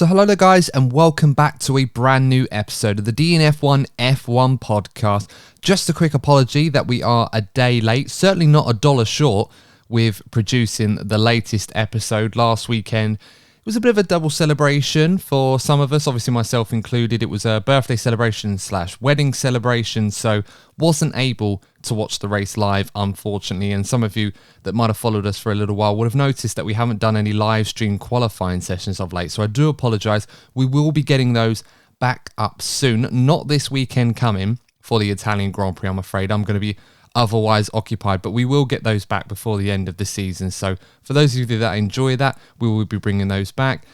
So hello there guys, and welcome back to a brand new episode of the DNF1 F1 Podcast. Just a quick apology that we are a day late, certainly not $1 short with producing the latest episode last weekend. It was a bit of a double celebration for some of us, obviously myself included. It was a birthday celebration / wedding celebration, so wasn't able to watch the race live, unfortunately. And some of you that might have followed us for a little while would have noticed that we haven't done any live stream qualifying sessions of late. So I do apologise. We will be getting those back up soon. Not this weekend coming for the Italian Grand Prix, I'm afraid. I'm going to be otherwise occupied, but we will get those back before the end of the season. So for those of you that enjoy that, we will be bringing those back.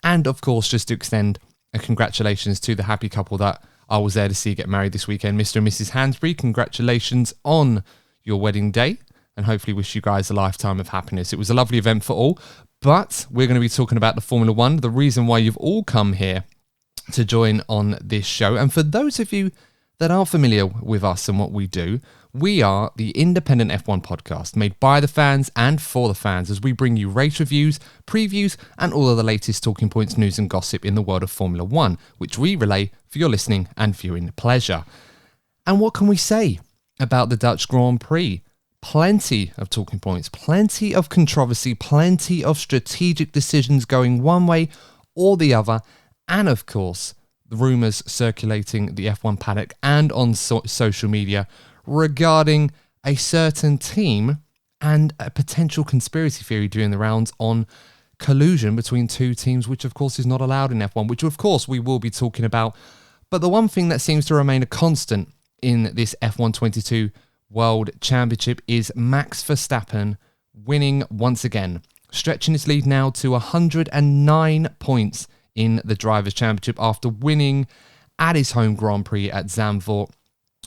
And of course, just to extend a congratulations to the happy couple that I was there to see get married this weekend, Mr. and Mrs. Hansbury. Congratulations on your wedding day, and hopefully wish you guys a lifetime of happiness. It was a lovely event for all, but we're going to be talking about the Formula One, the reason why you've all come here to join on this show. And for those of you that aren't familiar with us and what we do, we are the independent F1 podcast made by the fans and for the fans, as we bring you race reviews, previews, and all of the latest talking points, news and gossip in the world of Formula One, which we relay for your listening and viewing pleasure. And what can we say about the Dutch Grand Prix? Plenty of talking points, plenty of controversy, plenty of strategic decisions going one way or the other, and of course, the rumours circulating the F1 paddock and on social media regarding a certain team and a potential conspiracy theory doing the rounds on collusion between two teams, which of course is not allowed in F1, which of course we will be talking about. But the one thing that seems to remain a constant in this F1 22 World Championship is Max Verstappen winning once again, stretching his lead now to 109 points in the Drivers' Championship after winning at his home Grand Prix at Zandvoort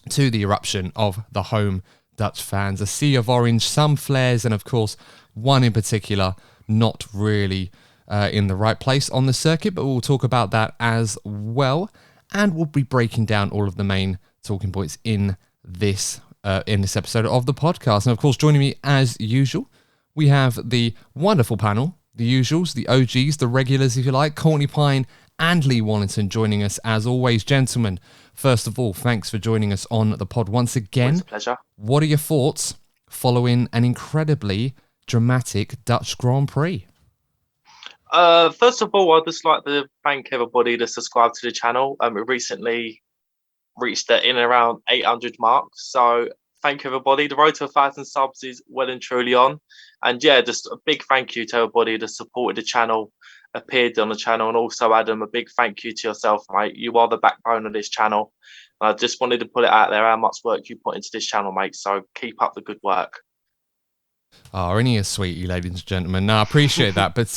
to the eruption of the home Dutch fans. A sea of orange, some flares, and of course, one in particular not really in the right place on the circuit, but we'll talk about that as well. And we'll be breaking down all of the main talking points in this episode of the podcast. And of course, joining me as usual, we have the wonderful panel, the usuals, the OGs, the regulars, if you like, Courtney Pine and Lee Wallington joining us as always. Gentlemen, first of all, thanks for joining us on the pod once again. It's a pleasure. What are your thoughts following an incredibly dramatic Dutch Grand Prix? First of all, I'd just like to thank everybody that subscribed to the channel. We recently reached the in and around 800 mark. So thank you, everybody. The road to 1,000 subs is well and truly on. And yeah, just a big thank you to everybody that supported the channel, appeared on the channel, and also Adam, a big thank you to yourself, mate. You are the backbone of this channel. I just wanted to put it out there how much work you put into this channel, mate. So keep up the good work. Oh, ain't he a sweetie, ladies and gentlemen? No, I appreciate that. But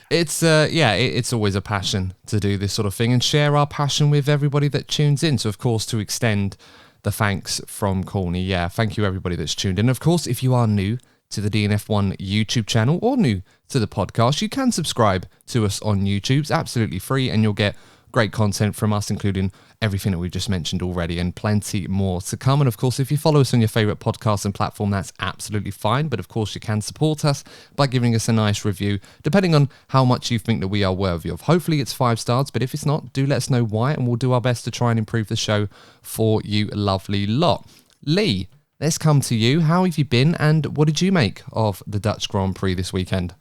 it's always a passion to do this sort of thing and share our passion with everybody that tunes in. So, of course, to extend the thanks from Courtney. Yeah, thank you, everybody that's tuned in. Of course, if you are new to the DNF1 YouTube channel or new to the podcast, you can subscribe to us on YouTube. It's absolutely free, and you'll get great content from us, including everything that we've just mentioned already and plenty more to come. And of course, if you follow us on your favorite podcast and platform, that's absolutely fine. But of course, you can support us by giving us a nice review, depending on how much you think that we are worthy of. Hopefully it's 5 stars, but if it's not, do let us know why, and we'll do our best to try and improve the show for you lovely lot. Lee, let's come to you. How have you been, and what did you make of the Dutch Grand Prix this weekend?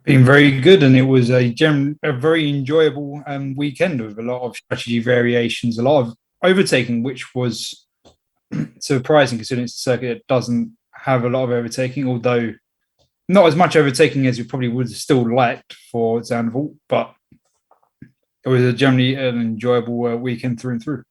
Been very good, and it was a very enjoyable weekend with a lot of strategy variations, a lot of overtaking, which was surprising considering it's a circuit that doesn't have a lot of overtaking, although not as much overtaking as you probably would have still liked for Zandvoort, but it was generally an enjoyable weekend through and through.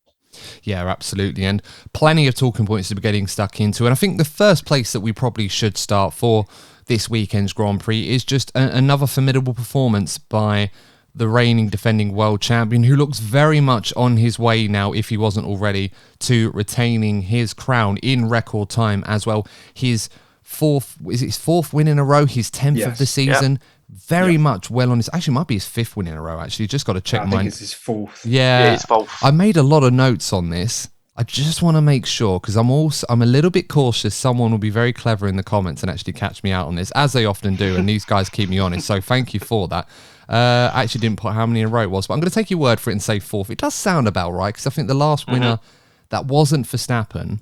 Yeah, absolutely. And plenty of talking points to be getting stuck into. And I think the first place that we probably should start for this weekend's Grand Prix is just another formidable performance by the reigning defending world champion, who looks very much on his way now, if he wasn't already, to retaining his crown in record time as well. His fourth win in a row, his 10th of the season. Yeah. Very much well on his... Actually, it might be his 5th win in a row, actually. Just got to check mine. I think it's his 4th. Yeah, his 4th. I made a lot of notes on this. I just want to make sure, because I'm a little bit cautious. Someone will be very clever in the comments and actually catch me out on this, as they often do, and these guys keep me honest. So thank you for that. I actually didn't put how many in a row it was, but I'm going to take your word for it and say fourth. It does sound about right, because I think the last winner that wasn't Verstappen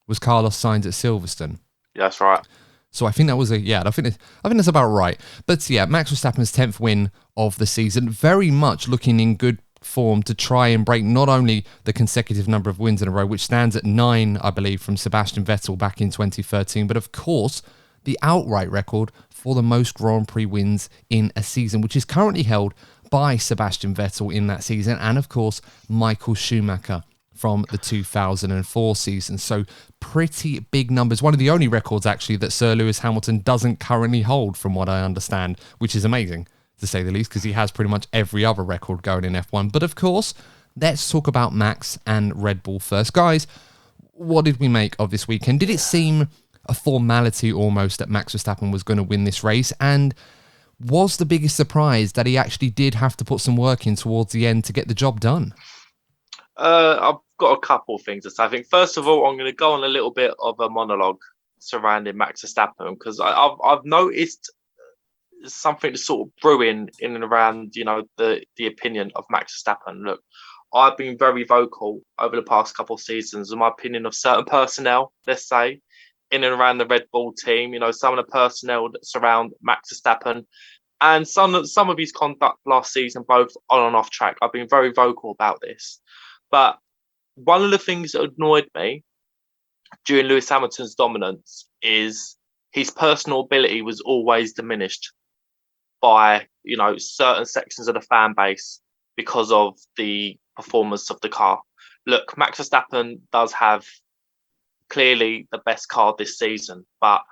was Carla Signs at Silverstone. Yeah, that's right. So I think that was I think that's about right. But yeah, Max Verstappen's 10th win of the season, very much looking in good form to try and break not only the consecutive number of wins in a row, which stands at 9, I believe, from Sebastian Vettel back in 2013, but of course, the outright record for the most Grand Prix wins in a season, which is currently held by Sebastian Vettel in that season, and of course, Michael Schumacher from the 2004 season. So pretty big numbers. One of the only records, actually, that Sir Lewis Hamilton doesn't currently hold, from what I understand, which is amazing, to say the least, because he has pretty much every other record going in F1. But of course, let's talk about Max and Red Bull first. Guys, what did we make of this weekend? Did it seem a formality almost that Max Verstappen was going to win this race? And was the biggest surprise that he actually did have to put some work in towards the end to get the job done? I've got a couple of things to say. I think, first of all, I'm going to go on a little bit of a monologue surrounding Max Verstappen, because I've noticed something to sort of brewing in and around, the opinion of Max Verstappen. Look, I've been very vocal over the past couple of seasons in my opinion of certain personnel, let's say, in and around the Red Bull team. Some of the personnel that surround Max Verstappen and some of his conduct last season, both on and off track. I've been very vocal about this. But one of the things that annoyed me during Lewis Hamilton's dominance is his personal ability was always diminished by, certain sections of the fan base because of the performance of the car. Look, Max Verstappen does have clearly the best car this season, but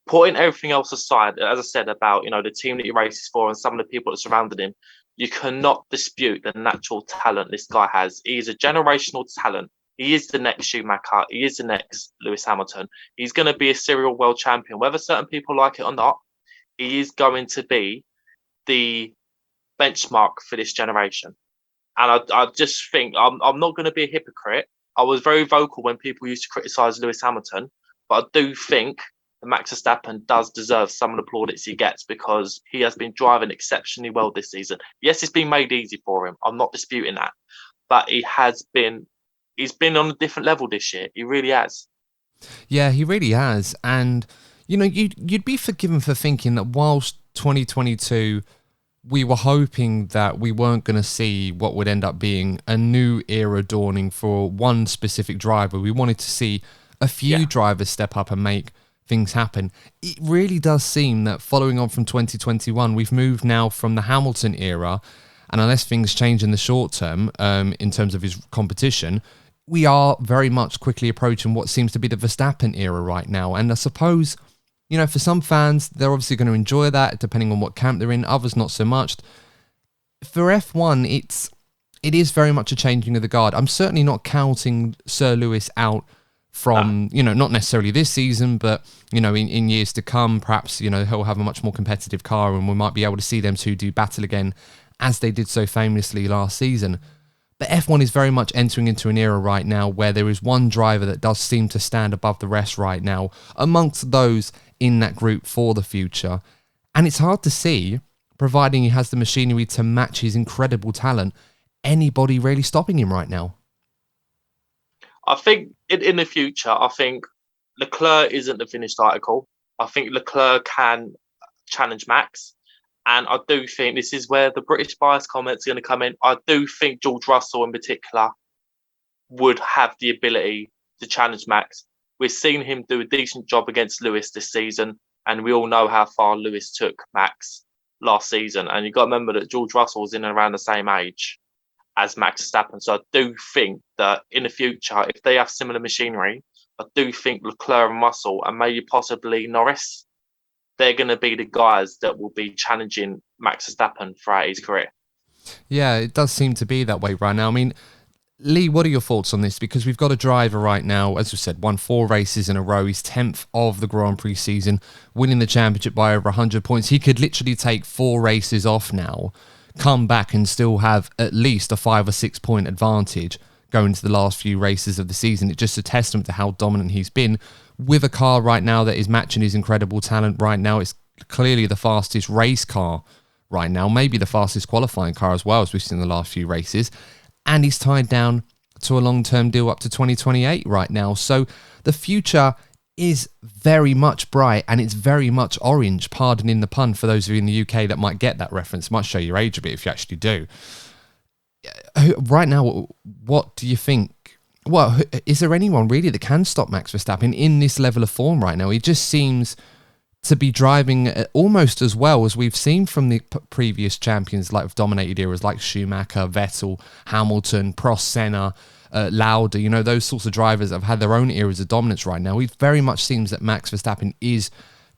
putting everything else aside, as I said about, the team that he races for and some of the people that surrounded him, you cannot dispute the natural talent this guy has. He is a generational talent. He is the next Schumacher. He is the next Lewis Hamilton. He's going to be a serial world champion. Whether certain people like it or not, he is going to be the benchmark for this generation. And I just think I'm not going to be a hypocrite. I was very vocal when people used to criticise Lewis Hamilton, but I do think that Max Verstappen does deserve some of the plaudits he gets because he has been driving exceptionally well this season. Yes, it's been made easy for him. I'm not disputing that. But he's been on a different level this year. He really has. Yeah, he really has. And, you'd be forgiven for thinking that whilst 2022, we were hoping that we weren't going to see what would end up being a new era dawning for one specific driver. We wanted to see a few drivers step up and make things happen. It really does seem that following on from 2021, we've moved now from the Hamilton era, and unless things change in the short term, in terms of his competition, we are very much quickly approaching what seems to be the Verstappen era right now. And I suppose, for some fans, they're obviously going to enjoy that, depending on what camp they're in. Others, not so much. For F1, it is very much a changing of the guard. I'm certainly not counting Sir Lewis out from, not necessarily this season, but, in years to come, perhaps, he'll have a much more competitive car and we might be able to see them two do battle again as they did so famously last season. But F1 is very much entering into an era right now where there is one driver that does seem to stand above the rest right now amongst those in that group for the future. And it's hard to see, providing he has the machinery to match his incredible talent, anybody really stopping him right now. I think in the future, I think Leclerc isn't the finished article. I think Leclerc can challenge Max. And I do think this is where the British bias comments are going to come in. I do think George Russell in particular would have the ability to challenge Max. We've seen him do a decent job against Lewis this season, and we all know how far Lewis took Max last season. And you've got to remember that George Russell was in and around the same age as Max Verstappen. So I do think that in the future, if they have similar machinery, I do think Leclerc and Russell, and maybe possibly Norris, they're going to be the guys that will be challenging Max Verstappen throughout his career. Yeah, it does seem to be that way right now. I mean, Lee, what are your thoughts on this? Because we've got a driver right now, as we said, won 4 races in a row. He's 10th of the Grand Prix season, winning the championship by over 100 points. He could literally take 4 races off now, come back and still have at least a 5 or 6 point advantage going into the last few races of the season. It's just a testament to how dominant he's been with a car right now that is matching his incredible talent right now. It's clearly the fastest race car right now, maybe the fastest qualifying car as well, as we've seen in the last few races. And he's tied down to a long-term deal up to 2028 right now. So the future is very much bright, and it's very much orange, pardoning the pun for those of you in the UK that might get that reference. It might show your age a bit if you actually do. Right now, what do you think? Well, is there anyone really that can stop Max Verstappen in this level of form right now? He just seems to be driving almost as well as we've seen from the previous champions, like dominated eras like Schumacher, Vettel, Hamilton, Prost, Senna, Lauda, you know, those sorts of drivers that have had their own eras of dominance right now. It very much seems that Max Verstappen is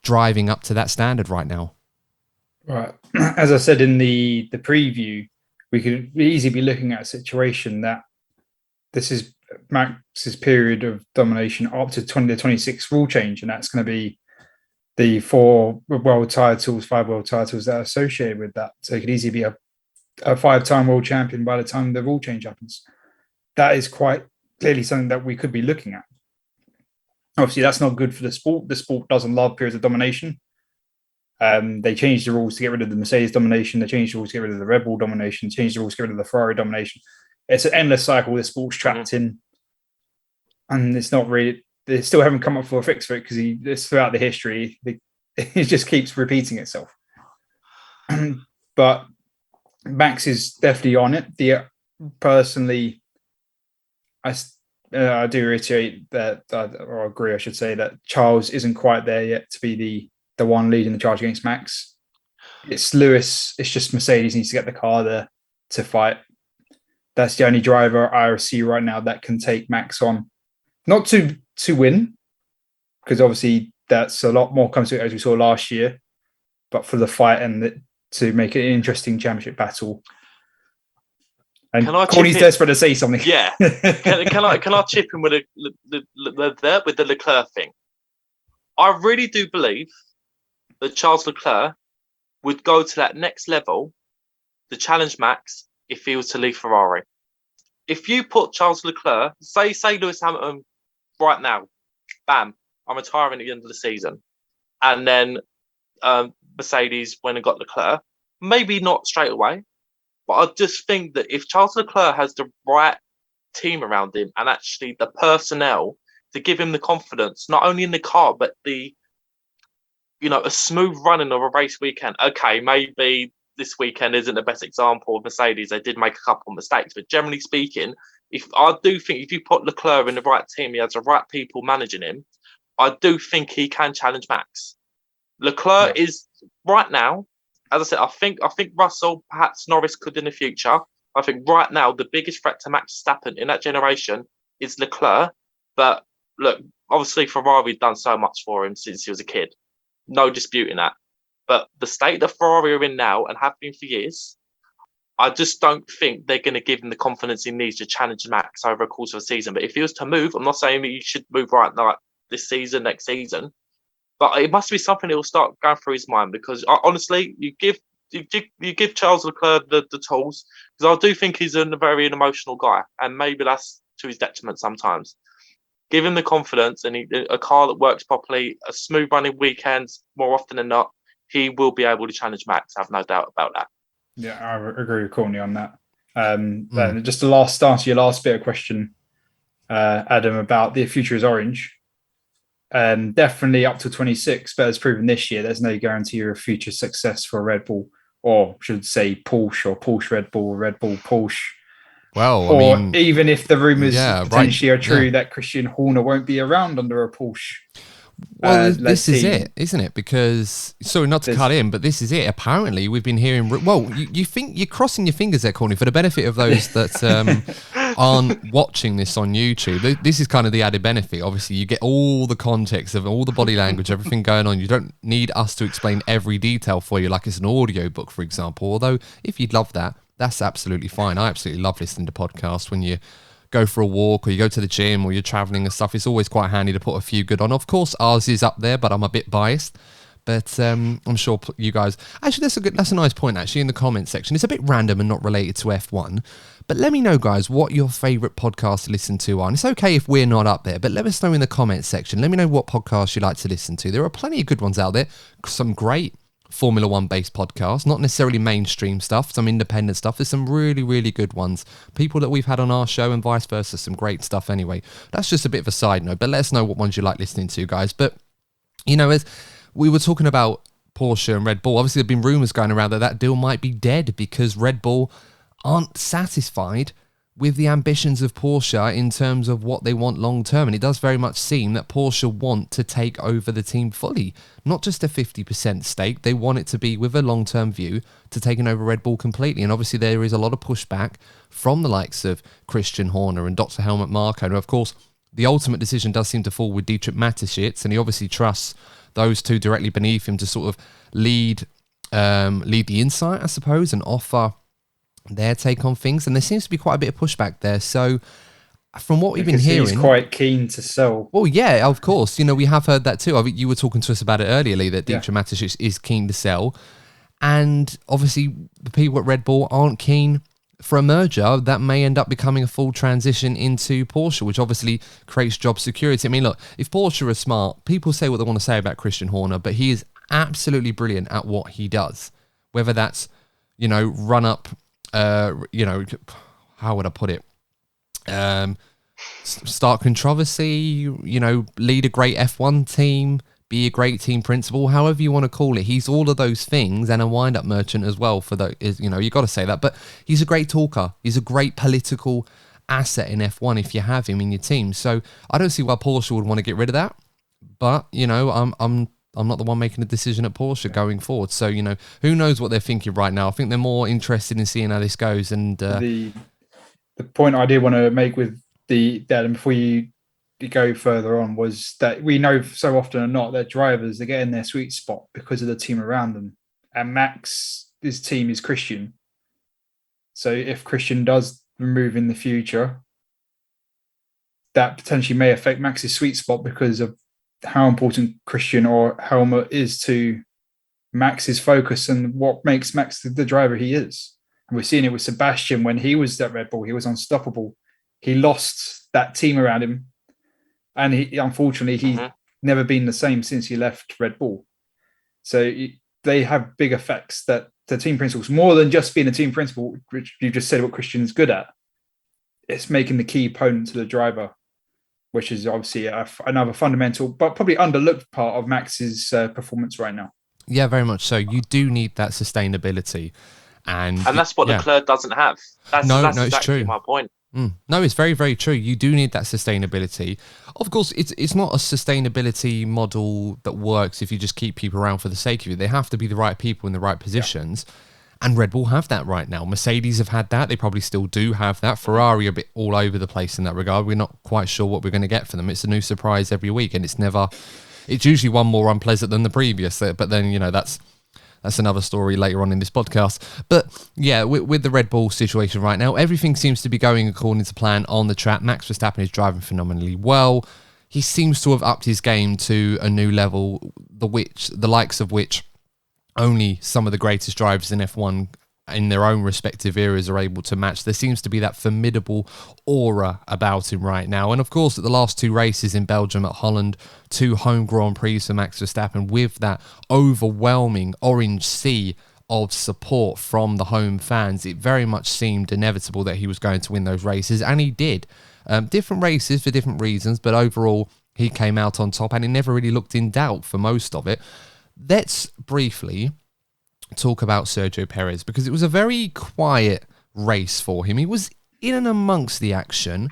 driving up to that standard right now. Right. As I said in the preview, we could easily be looking at a situation that this is Max's period of domination up to 2026 rule change, and that's going to be the 5 world titles that are associated with that. So it could easily be a 5-time world champion by the time the rule change happens. That is quite clearly something that we could be looking at. Obviously, that's not good for the sport. The sport doesn't love periods of domination. They changed the rules to get rid of the Mercedes domination. They changed the rules to get rid of the Red Bull domination. Changed the rules to get rid of the Ferrari domination. It's an endless cycle this sport's trapped in. And it's not really... They still haven't come up with a fix for it because it's throughout the history. It just keeps repeating itself. But Max is definitely on it. Personally... I do reiterate that, or agree, I should say, that Charles isn't quite there yet to be the one leading the charge against Max. It's Lewis. It's just Mercedes needs to get the car there to fight. That's the only driver I see right now that can take Max on. Not to win, because obviously that's a lot more comes to it as we saw last year, but for the fight and to make it an interesting championship battle. And Corny's desperate to say something. Yeah. Can I chip in with the Leclerc thing? I really do believe that Charles Leclerc would go to that next level to challenge Max if he was to leave Ferrari. If you put Charles Leclerc, say Lewis Hamilton right now, bam, I'm retiring at the end of the season, and then Mercedes went and got Leclerc, maybe not straight away. But I just think that if Charles Leclerc has the right team around him and actually the personnel to give him the confidence, not only in the car, but a smooth running of a race weekend. Okay, maybe this weekend isn't the best example of Mercedes. They did make a couple of mistakes, but generally speaking, if you put Leclerc in the right team, he has the right people managing him, I do think he can challenge Max. Leclerc is right now, as I said, I think Russell, perhaps Norris could in the future. I think right now the biggest threat to Max Verstappen in that generation is Leclerc. But look, obviously Ferrari done so much for him since he was a kid. No disputing that. But the state that Ferrari are in now and have been for years, I just don't think they're going to give him the confidence he needs to challenge Max over a course of a season. But if he was to move, I'm not saying that he should move right now, like this season, next season. But it must be something that will start going through his mind, because honestly, you give Charles Leclerc the tools, because I do think he's a very emotional guy, and maybe that's to his detriment sometimes. Give him the confidence and a car that works properly, a smooth running weekends more often than not, he will be able to challenge Max. I have no doubt about that. Yeah, I agree with Courtney on that. Just to answer your last bit of question, Adam, about the future is orange. Definitely up to 26, but as proven this year, there's no guarantee of future success for Red Bull, or should say Porsche, or Porsche Red Bull, or Red Bull Porsche. Well, even if the rumours potentially are true that Christian Horner won't be around under a Porsche. Well, this is it, isn't it? Because, sorry not to cut in, but this is it. Apparently, we've been hearing... Well, you think you're crossing your fingers there, Corny, for the benefit of those that aren't watching this on YouTube. This is kind of the added benefit. Obviously, you get all the context of all the body language, everything going on. You don't need us to explain every detail for you like it's an audio book, for example. Although, if you'd love that, that's absolutely fine. I absolutely love listening to podcasts when you go for a walk or you go to the gym or you're traveling and stuff. It's always quite handy to put a few good on. Of course, ours is up there, but I'm a bit biased. But I'm sure you guys... Actually, that's a nice point, actually, in the comment section. It's a bit random and not related to F1. But let me know, guys, what your favourite podcasts to listen to are. And it's okay if we're not up there, but let us know in the comment section. Let me know what podcasts you like to listen to. There are plenty of good ones out there. Some great Formula One based podcasts, not necessarily mainstream stuff, some independent stuff. There's some really, really good ones. People that we've had on our show and vice versa, some great stuff anyway. That's just a bit of a side note, but let us know what ones you like listening to, guys. But, as we were talking about Porsche and Red Bull, obviously there have been rumours going around that deal might be dead because Red Bull aren't satisfied with the ambitions of Porsche in terms of what they want long term. And it does very much seem that Porsche want to take over the team fully, not just a 50% stake. They want it to be with a long term view to taking over Red Bull completely. And obviously there is a lot of pushback from the likes of Christian Horner and Dr. Helmut Marko. And of course, the ultimate decision does seem to fall with Dietrich Mateschitz, and he obviously trusts those two directly beneath him to sort of lead the insight, I suppose, and offer their take on things. And there seems to be quite a bit of pushback there. So from what we've been hearing, he's quite keen to sell. Well, yeah, of course. We have heard that too. I mean, you were talking to us about it earlier, Lee, that Dietrich Mateschitz is keen to sell. And obviously the people at Red Bull aren't keen for a merger that may end up becoming a full transition into Porsche, which obviously creates job security. I mean, look, if Porsche are smart, people say what they want to say about Christian Horner, but he is absolutely brilliant at what he does. Whether that's, run up, how would I put it? Start controversy, lead a great F1 team, be a great team principal, however you want to call it. He's all of those things and a wind-up merchant as well. You got to say that. But he's a great talker. He's a great political asset in F1 if you have him in your team. So I don't see why Porsche would want to get rid of that. But I'm not the one making the decision at Porsche going forward. So who knows what they're thinking right now. I think they're more interested in seeing how this goes. And the point I did want to make with that, and before you go further on, was that we know so often or not that drivers, they get in their sweet spot because of the team around them. And Max's team is Christian. So if Christian does move in the future, that potentially may affect Max's sweet spot because of how important Christian or Helmut is to Max's focus and what makes Max the driver he is. And we're seeing it with Sebastian when he was at Red Bull. He was unstoppable. He lost that team around him. And unfortunately, he's never been the same since he left Red Bull. So they have big effects that the team principals, more than just being a team principal, which you just said what Christian's good at, it's making the key opponent to the driver, which is obviously another fundamental, but probably underlooked part of Max's performance right now. Yeah, very much so. You do need that sustainability. And that's what Leclerc doesn't have. That's exactly it's true. My point. No, it's very, very true. You do need that sustainability. Of course, it's not a sustainability model that works if you just keep people around for the sake of it. They have to be the right people in the right positions. Yeah. And Red Bull have that right now. Mercedes have had that. They probably still do have that. Ferrari are a bit all over the place in that regard. We're not quite sure what we're going to get for them. It's a new surprise every week, and it's usually one more unpleasant than the previous. But then, that's another story later on in this podcast. But yeah, with the Red Bull situation right now, everything seems to be going according to plan on the track. Max Verstappen is driving phenomenally well. He seems to have upped his game to a new level, the likes of which only some of the greatest drivers in F1 in their own respective eras are able to match. There seems to be that formidable aura about him right now. And of course, at the last two races in Belgium at Holland, 2 home Grand Prix for Max Verstappen, with that overwhelming orange sea of support from the home fans, it very much seemed inevitable that he was going to win those races, and he did. Different races for different reasons, but overall, he came out on top, and it never really looked in doubt for most of it. Let's briefly talk about Sergio Perez, because it was a very quiet race for him. He was in and amongst the action,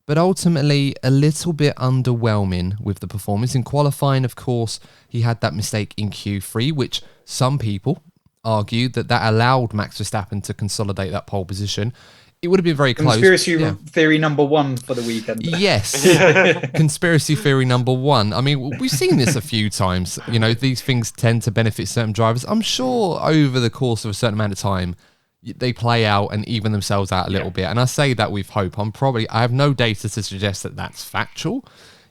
but ultimately a little bit underwhelming with the performance. In qualifying, of course, he had that mistake in Q3, which some people argued that allowed Max Verstappen to consolidate that pole position. It would have been very close. Conspiracy theory number 1 for the weekend. Yes. Conspiracy theory number 1. I mean, we've seen this a few times. These things tend to benefit certain drivers. I'm sure over the course of a certain amount of time, they play out and even themselves out a little bit. And I say that with hope. I have no data to suggest that that's factual.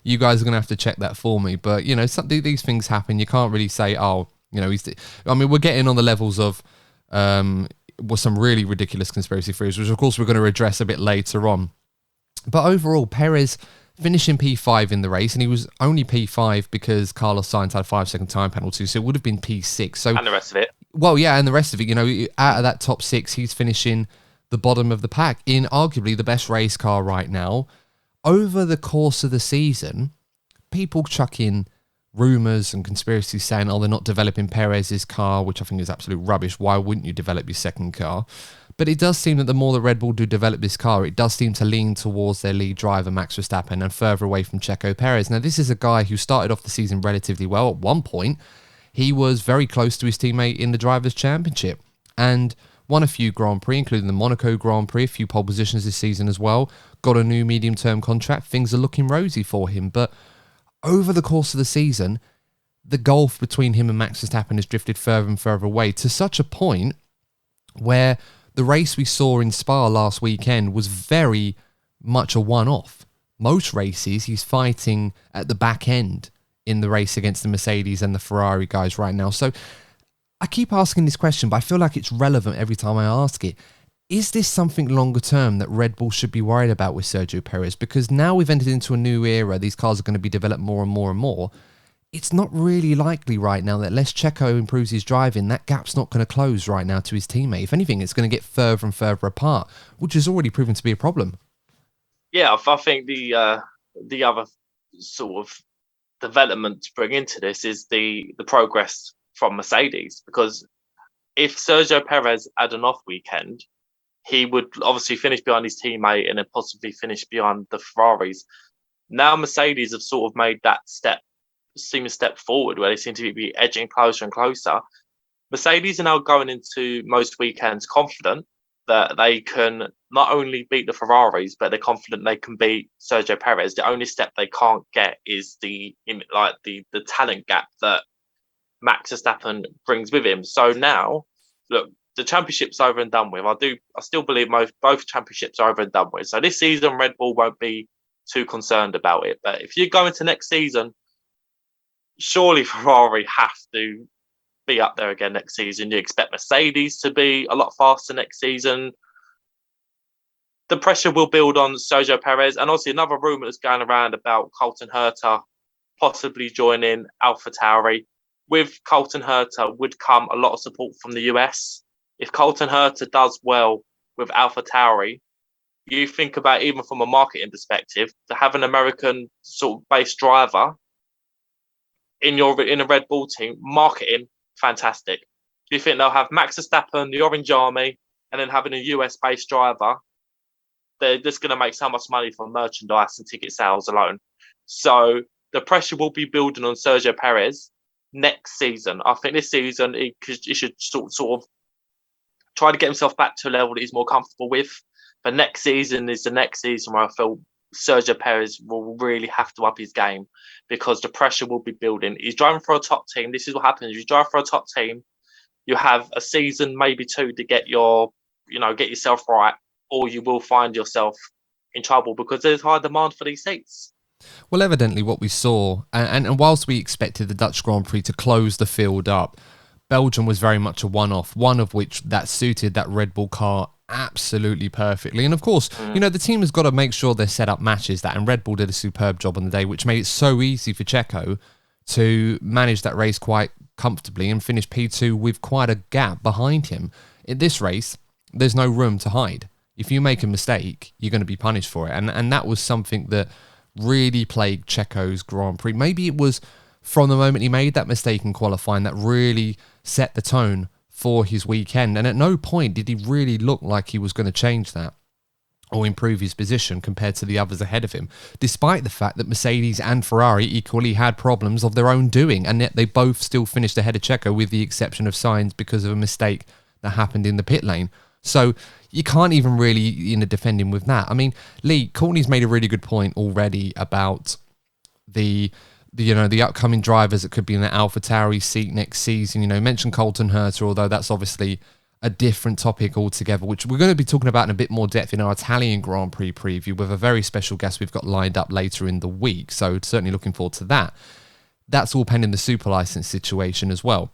You guys are going to have to check that for me. But, you know, these things happen. You can't really say, oh, you know, we're getting on the levels of some really ridiculous conspiracy theories, which, of course, we're going to address a bit later on. But overall, Perez finishing P5 in the race, and he was only P5 because Carla Signs had a 5-second time penalty, so it would have been P6. So, and the rest of it. Well, yeah, and the rest of it, you know, out of that top 6, he's finishing the bottom of the pack in arguably the best race car right now. Over the course of the season, people chuck in rumours and conspiracies saying, oh, they're not developing Perez's car, which I think is absolute rubbish. Why wouldn't you develop your second car? But it does seem that the more that Red Bull do develop this car, it does seem to lean towards their lead driver, Max Verstappen, and further away from Checo Perez. Now, this is a guy who started off the season relatively well. At one point, he was very close to his teammate in the Drivers' Championship and won a few Grand Prix, including the Monaco Grand Prix, a few pole positions this season as well. Got a new medium-term contract. Things are looking rosy for him. But over the course of the season, the gulf between him and Max Verstappen has drifted further and further away to such a point where the race we saw in Spa last weekend was very much a one-off. Most races, he's fighting at the back end in the race against the Mercedes and the Ferrari guys right now. So I keep asking this question, but I feel like it's relevant every time I ask it. Is this something longer term that Red Bull should be worried about with Sergio Perez? Because now we've entered into a new era, these cars are going to be developed more and more and more. It's not really likely right now that unless Checo improves his driving, that gap's not going to close right now to his teammate. If anything, it's going to get further and further apart, which has already proven to be a problem. Yeah, I think the other sort of development to bring into this is the progress from Mercedes, because if Sergio Perez had an off weekend, he would obviously finish behind his teammate and then possibly finish behind the Ferraris. Now Mercedes have sort of made that step forward where they seem to be edging closer and closer. Mercedes are now going into most weekends confident that they can not only beat the Ferraris, but they're confident they can beat Sergio Perez. The only step they can't get is the talent gap that Max Verstappen brings with him. So now, look, the championship's over and done with. I still believe both championships are over and done with. So this season, Red Bull won't be too concerned about it. But if you go into next season, surely Ferrari have to be up there again next season. You expect Mercedes to be a lot faster next season. The pressure will build on Sergio Perez. And also another rumour that's going around about Colton Herta possibly joining AlphaTauri. With Colton Herta would come a lot of support from the US. If Colton Herta does well with AlphaTauri, you think about, even from a marketing perspective, to have an American sort of based driver in a Red Bull team, marketing, fantastic. Do you think they'll have Max Verstappen, the Orange Army, and then having a US-based driver? They're just going to make so much money from merchandise and ticket sales alone. So the pressure will be building on Sergio Perez next season. I think this season he should sort of try to get himself back to a level that he's more comfortable with. But next season is the next season where I feel Sergio Perez will really have to up his game, because the pressure will be building. He's driving for a top team. This is what happens. If you drive for a top team, you have a season, maybe two, to get yourself right, or you will find yourself in trouble because there's high demand for these seats. Well, evidently what we saw, and whilst we expected the Dutch Grand Prix to close the field up, Belgium was very much a one-off, one of which that suited that Red Bull car absolutely perfectly. And of course, the team has got to make sure their setup matches that, and Red Bull did a superb job on the day, which made it so easy for Checo to manage that race quite comfortably and finish P2 with quite a gap behind him. In this race, there's no room to hide. If you make a mistake, you're going to be punished for it. And that was something that really plagued Checo's Grand Prix. Maybe it was from the moment he made that mistake in qualifying that really set the tone for his weekend. And at no point did he really look like he was going to change that or improve his position compared to the others ahead of him, despite the fact that Mercedes and Ferrari equally had problems of their own doing, and yet they both still finished ahead of Checo, with the exception of Sainz because of a mistake that happened in the pit lane. So you can't even really defend him with that. I mean, Lee, Courtney's made a really good point already about the upcoming drivers that could be in the AlphaTauri seat next season. Mentioned Colton Herta, although that's obviously a different topic altogether, which we're going to be talking about in a bit more depth in our Italian Grand Prix preview with a very special guest we've got lined up later in the week. So certainly looking forward to that. That's all pending the super license situation as well.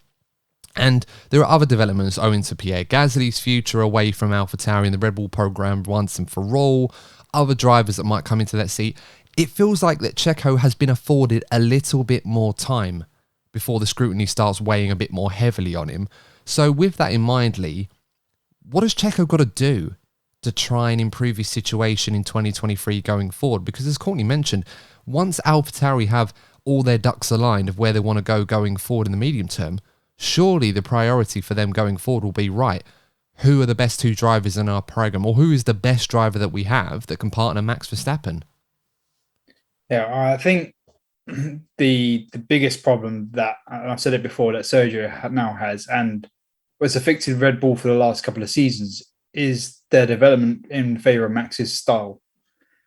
And there are other developments owing to Pierre Gasly's future away from AlphaTauri and the Red Bull program once and for all, other drivers that might come into that seat. It feels like that Checo has been afforded a little bit more time before the scrutiny starts weighing a bit more heavily on him. So with that in mind, Lee, what has Checo got to do to try and improve his situation in 2023 going forward? Because as Courtney mentioned, once AlphaTauri have all their ducks aligned of where they want to go going forward in the medium term, surely the priority for them going forward will be, right, who are the best two drivers in our program, or who is the best driver that we have that can partner Max Verstappen? Yeah, I think the biggest problem that, and I've said it before, that Sergio now has, and what's affected Red Bull for the last couple of seasons, is their development in favour of Max's style,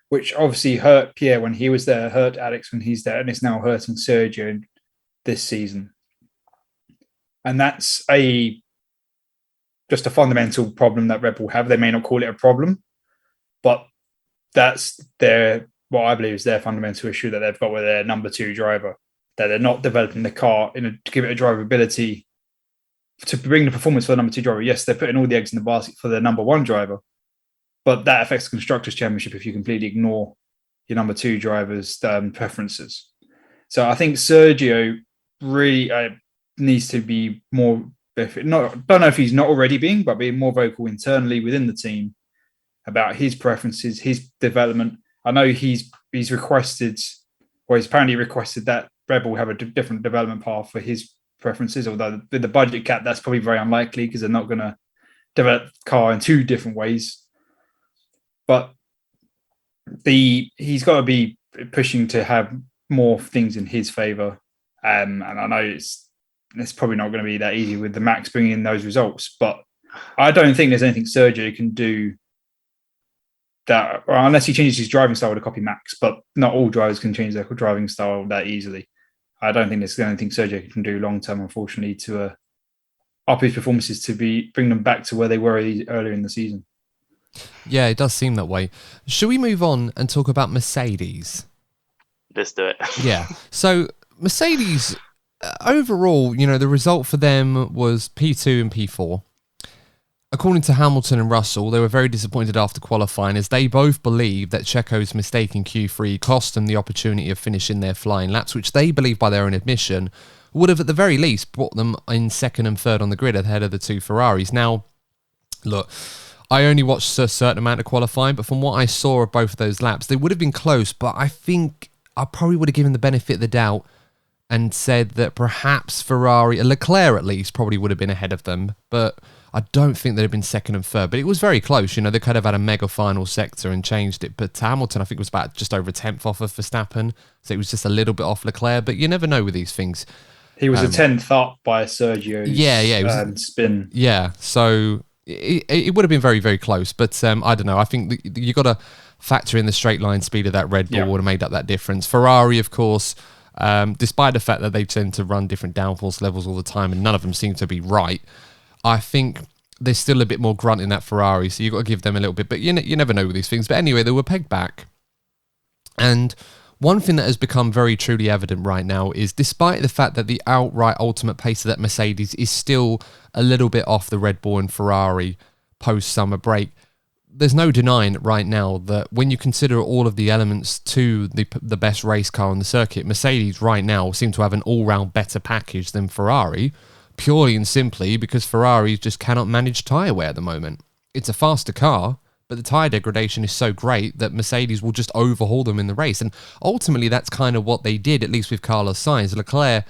which obviously hurt Pierre when he was there, hurt Alex when he's there, and it's now hurting Sergio this season. And that's just a fundamental problem that Red Bull have. They may not call it a problem, but that's what I believe is their fundamental issue that they've got with their number two driver, that they're not developing the car to give it a drivability to bring the performance for the number two driver. Yes, they're putting all the eggs in the basket for the number one driver, but that affects the Constructors' Championship if you completely ignore your number two driver's preferences. So I think Sergio really needs to be more, don't know if he's not already being, but being more vocal internally within the team about his preferences, his development. I know he's requested, or he's apparently requested that Red Bull have a different development path for his preferences, although with the budget cap, that's probably very unlikely because they're not going to develop the car in two different ways. But he's got to be pushing to have more things in his favour. And I know it's probably not going to be that easy with the Max bringing in those results, but I don't think there's anything Sergio can do that, well, unless he changes his driving style to copy Max, but not all drivers can change their driving style that easily. I don't think there's anything Sergio can do long term, unfortunately, to up his performances to bring them back to where they were earlier in the season. Yeah, it does seem that way. Should we move on and talk about Mercedes? Let's do it. Yeah. So Mercedes, overall, the result for them was P2 and P4. According to Hamilton and Russell, they were very disappointed after qualifying as they both believe that Checo's mistake in Q3 cost them the opportunity of finishing their flying laps, which they believe by their own admission would have at the very least brought them in second and third on the grid ahead of the two Ferraris. Now, look, I only watched a certain amount of qualifying, but from what I saw of both of those laps, they would have been close, but I think I probably would have given the benefit of the doubt and said that perhaps Ferrari, Leclerc at least, probably would have been ahead of them, but I don't think they'd have been second and third, but it was very close. They could have had a mega final sector and changed it, but Hamilton, I think, was about just over a tenth off of Verstappen, so it was just a little bit off Leclerc, but you never know with these things. He was a tenth up by Sergio's spin. Yeah, so it would have been very, very close, but I don't know. I think you got to factor in the straight line speed of that Red Bull would have made up that difference. Ferrari, of course, despite the fact that they tend to run different downforce levels all the time and none of them seem to be right, I think there's still a bit more grunt in that Ferrari, so you've got to give them a little bit. But you never know with these things. But anyway, they were pegged back. And one thing that has become very truly evident right now is despite the fact that the outright ultimate pace of that Mercedes is still a little bit off the Red Bull and Ferrari post-summer break, there's no denying right now that when you consider all of the elements to the best race car on the circuit, Mercedes right now seem to have an all-round better package than Ferrari, purely and simply because Ferrari just cannot manage tyre wear at the moment. It's a faster car, but the tyre degradation is so great that Mercedes will just overhaul them in the race. And ultimately, that's kind of what they did, at least with Carla Signs. Leclerc,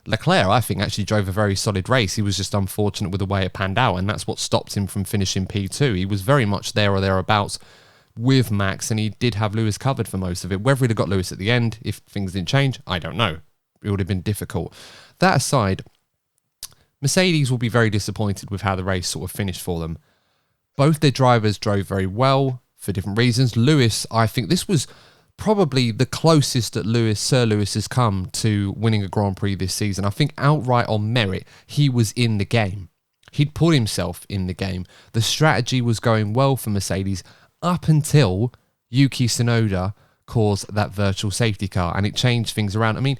I think, actually drove a very solid race. He was just unfortunate with the way it panned out, and that's what stopped him from finishing P2. He was very much there or thereabouts with Max, and he did have Lewis covered for most of it. Whether he'd have got Lewis at the end, if things didn't change, I don't know. It would have been difficult. That aside, Mercedes will be very disappointed with how the race sort of finished for them. Both their drivers drove very well for different reasons. Lewis, I think this was probably the closest that Sir Lewis has come to winning a Grand Prix this season. I think outright on merit, he was in the game. He'd put himself in the game. The strategy was going well for Mercedes up until Yuki Tsunoda caused that virtual safety car, and it changed things around. I mean,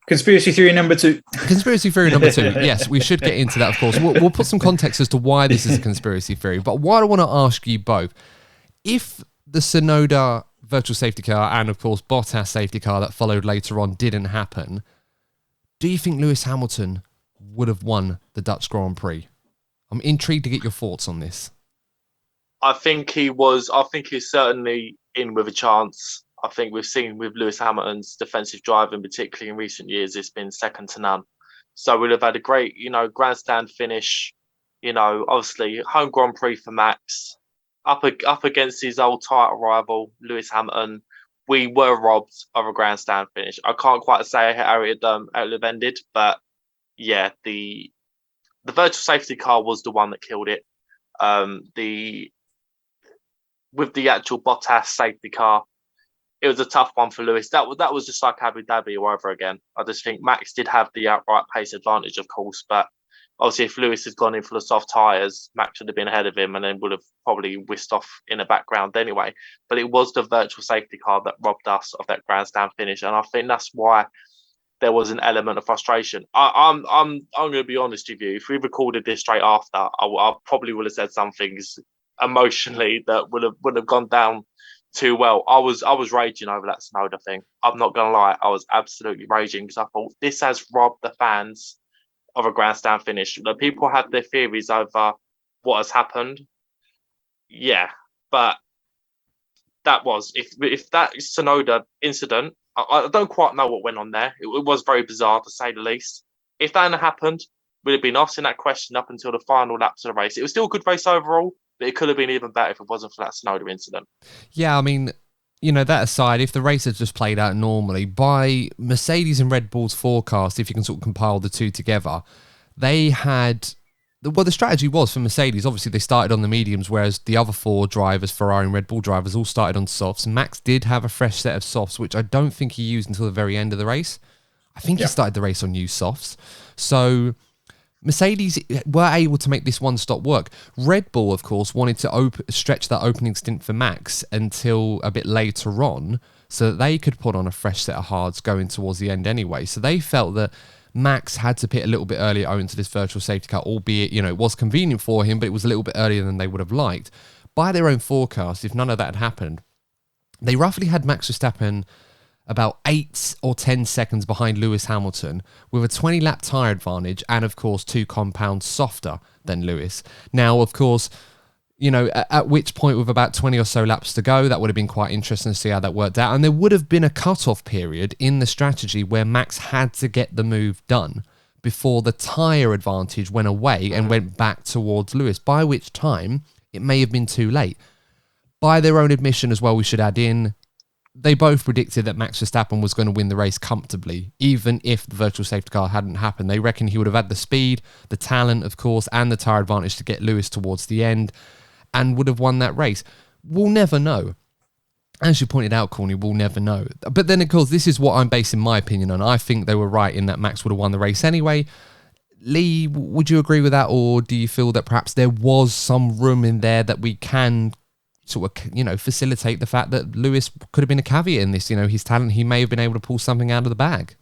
conspiracy theory number 2. Conspiracy theory number 2. Yes, we should get into that, of course. We'll put some context as to why this is a conspiracy theory. But what I want to ask you both, if the Tsunoda virtual safety car and, of course, Bottas safety car that followed later on didn't happen, do you think Lewis Hamilton would have won the Dutch Grand Prix? I'm intrigued to get your thoughts on this. I think he's certainly in with a chance. I think we've seen with Lewis Hamilton's defensive driving, particularly in recent years, it's been second to none. So we'd have had a great, grandstand finish. Obviously home Grand Prix for Max, up against his old title rival Lewis Hamilton. We were robbed of a grandstand finish. I can't quite say how it would have ended, but yeah, the virtual safety car was the one that killed it. With the actual Bottas safety car, it was a tough one for Lewis. That was just like Abu Dhabi all over again. I just think Max did have the outright pace advantage, of course, but obviously if Lewis had gone in for the soft tyres, Max would have been ahead of him and then would have probably whisked off in the background anyway. But it was the virtual safety car that robbed us of that grandstand finish, and I think that's why there was an element of frustration. I'm going to be honest with you. If we recorded this straight after, I probably would have said some things emotionally that would have gone down too well. I was raging over that Tsunoda thing. I'm not gonna lie, I was absolutely raging because I thought this has robbed the fans of a grandstand finish. The people have their theories over what has happened. Yeah, but that was if that Tsunoda incident, I don't quite know what went on there. It was very bizarre to say the least. If that hadn't happened, we'd have been asking that question up until the final laps of the race. It was still a good race overall, but it could have been even better if it wasn't for that Tsunoda incident. Yeah, I mean, that aside, if the race had just played out normally, by Mercedes and Red Bull's forecast, if you can sort of compile the two together, they had... Well, the strategy was for Mercedes, obviously they started on the mediums, whereas the other 4 drivers, Ferrari and Red Bull drivers, all started on softs. Max did have a fresh set of softs, which I don't think he used until the very end of the race. I think he started the race on used softs. So Mercedes were able to make this one stop work. Red Bull, of course, wanted to stretch that opening stint for Max until a bit later on so that they could put on a fresh set of hards going towards the end anyway. So they felt that Max had to pit a little bit earlier owing to this virtual safety car, albeit, it was convenient for him, but it was a little bit earlier than they would have liked. By their own forecast, if none of that had happened, they roughly had Max Verstappen about 8 or 10 seconds behind Lewis Hamilton with a 20-lap tyre advantage and, of course, 2 compounds softer than Lewis. Now, of course, at which point with about 20 or so laps to go, that would have been quite interesting to see how that worked out. And there would have been a cut-off period in the strategy where Max had to get the move done before the tyre advantage went away and went back towards Lewis, by which time it may have been too late. By their own admission as well, we should add in, they both predicted that Max Verstappen was going to win the race comfortably, even if the virtual safety car hadn't happened. They reckon he would have had the speed, the talent, of course, and the tyre advantage to get Lewis towards the end and would have won that race. We'll never know. As you pointed out, Corny, we'll never know. But then, of course, this is what I'm basing my opinion on. I think they were right in that Max would have won the race anyway. Lee, would you agree with that, or do you feel that perhaps there was some room in there that we can sort of, facilitate the fact that Lewis could have been a caveat in this? His talent, he may have been able to pull something out of the bag.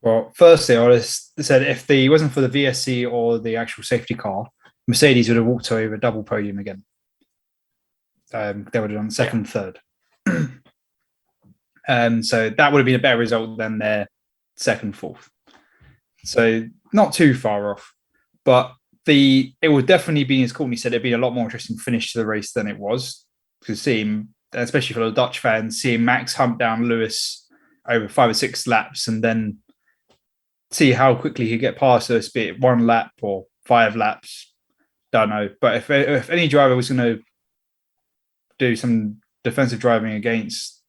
Well, firstly, I would have said if it wasn't for the VSC or the actual safety car, Mercedes would have walked away with a double podium again. They would have done second, third. So that would have been a better result than their second, fourth. So not too far off. But it would definitely be, as Courtney said, it'd be a lot more interesting finish to the race than it was. Because seeing, especially for the Dutch fans, seeing Max hunt down Lewis over 5 or 6 laps and then see how quickly he get past us, be it 1 lap or 5 laps, don't know. But if any driver was going to do some defensive driving against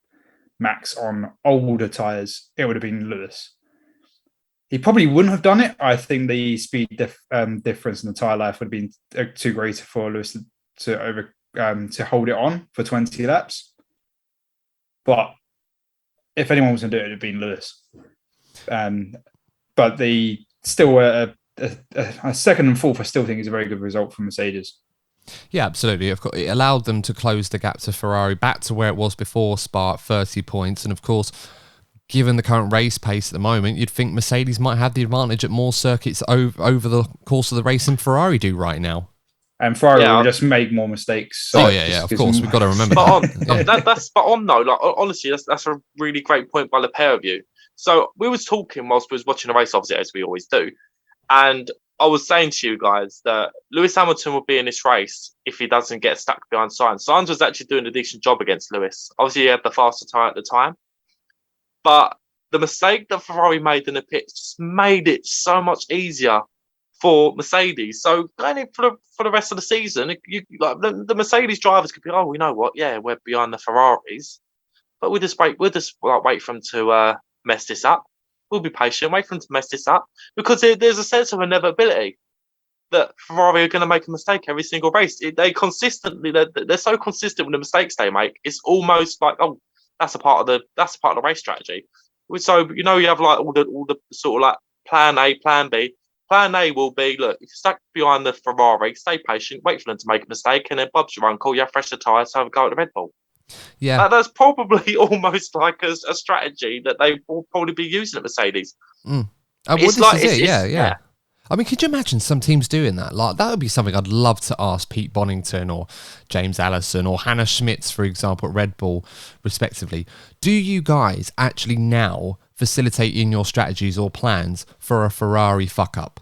Max on older tyres, it would have been Lewis. He probably wouldn't have done it. I think the speed difference in the tyre life would have been too great for Lewis to hold it on for 20 laps. But if anyone was going to do it, it would have been Lewis. But still a a second and fourth, I still think is a very good result from Mercedes. Yeah, absolutely. Of course, it allowed them to close the gap to Ferrari back to where it was before Spa, 30 points. And of course, given the current race pace at the moment, you'd think Mercedes might have the advantage at more circuits over the course of the race than Ferrari do right now. And Ferrari will just make more mistakes. So of course, we've got to remember that. That's spot on, though. Like, honestly, that's a really great point by the pair of you. So we was talking whilst we was watching the race, obviously, as we always do. And I was saying to you guys that Lewis Hamilton will be in this race if he doesn't get stuck behind Sainz. Sainz was actually doing a decent job against Lewis. Obviously, he had the faster tyre at the time. But the mistake that Ferrari made in the pits just made it so much easier for Mercedes. So going in for the rest of the season, the Mercedes drivers could be, oh, you know what? Yeah, we're behind the Ferraris. But we'll just wait for them to mess this up. We'll be patient, wait for them to mess this up, because there's a sense of inevitability that Ferrari are going to make a mistake every single race. They're so consistent with the mistakes they make. It's almost like, oh, that's a part of the race strategy. So you have like all the sort of like plan A, plan B. Plan A will be, look, if you're stuck behind the Ferrari, stay patient, wait for them to make a mistake, and then Bob's your uncle. You have fresher tyres, so have a go at the Red Bull. Yeah, that's probably almost like a strategy that they will probably be using at Mercedes. Yeah. I mean, could you imagine some teams doing that? Like, that would be something I'd love to ask Pete Bonington or James Allison or Hannah Schmitz, for example, at Red Bull, respectively. Do you guys actually now facilitate in your strategies or plans for a Ferrari fuck up?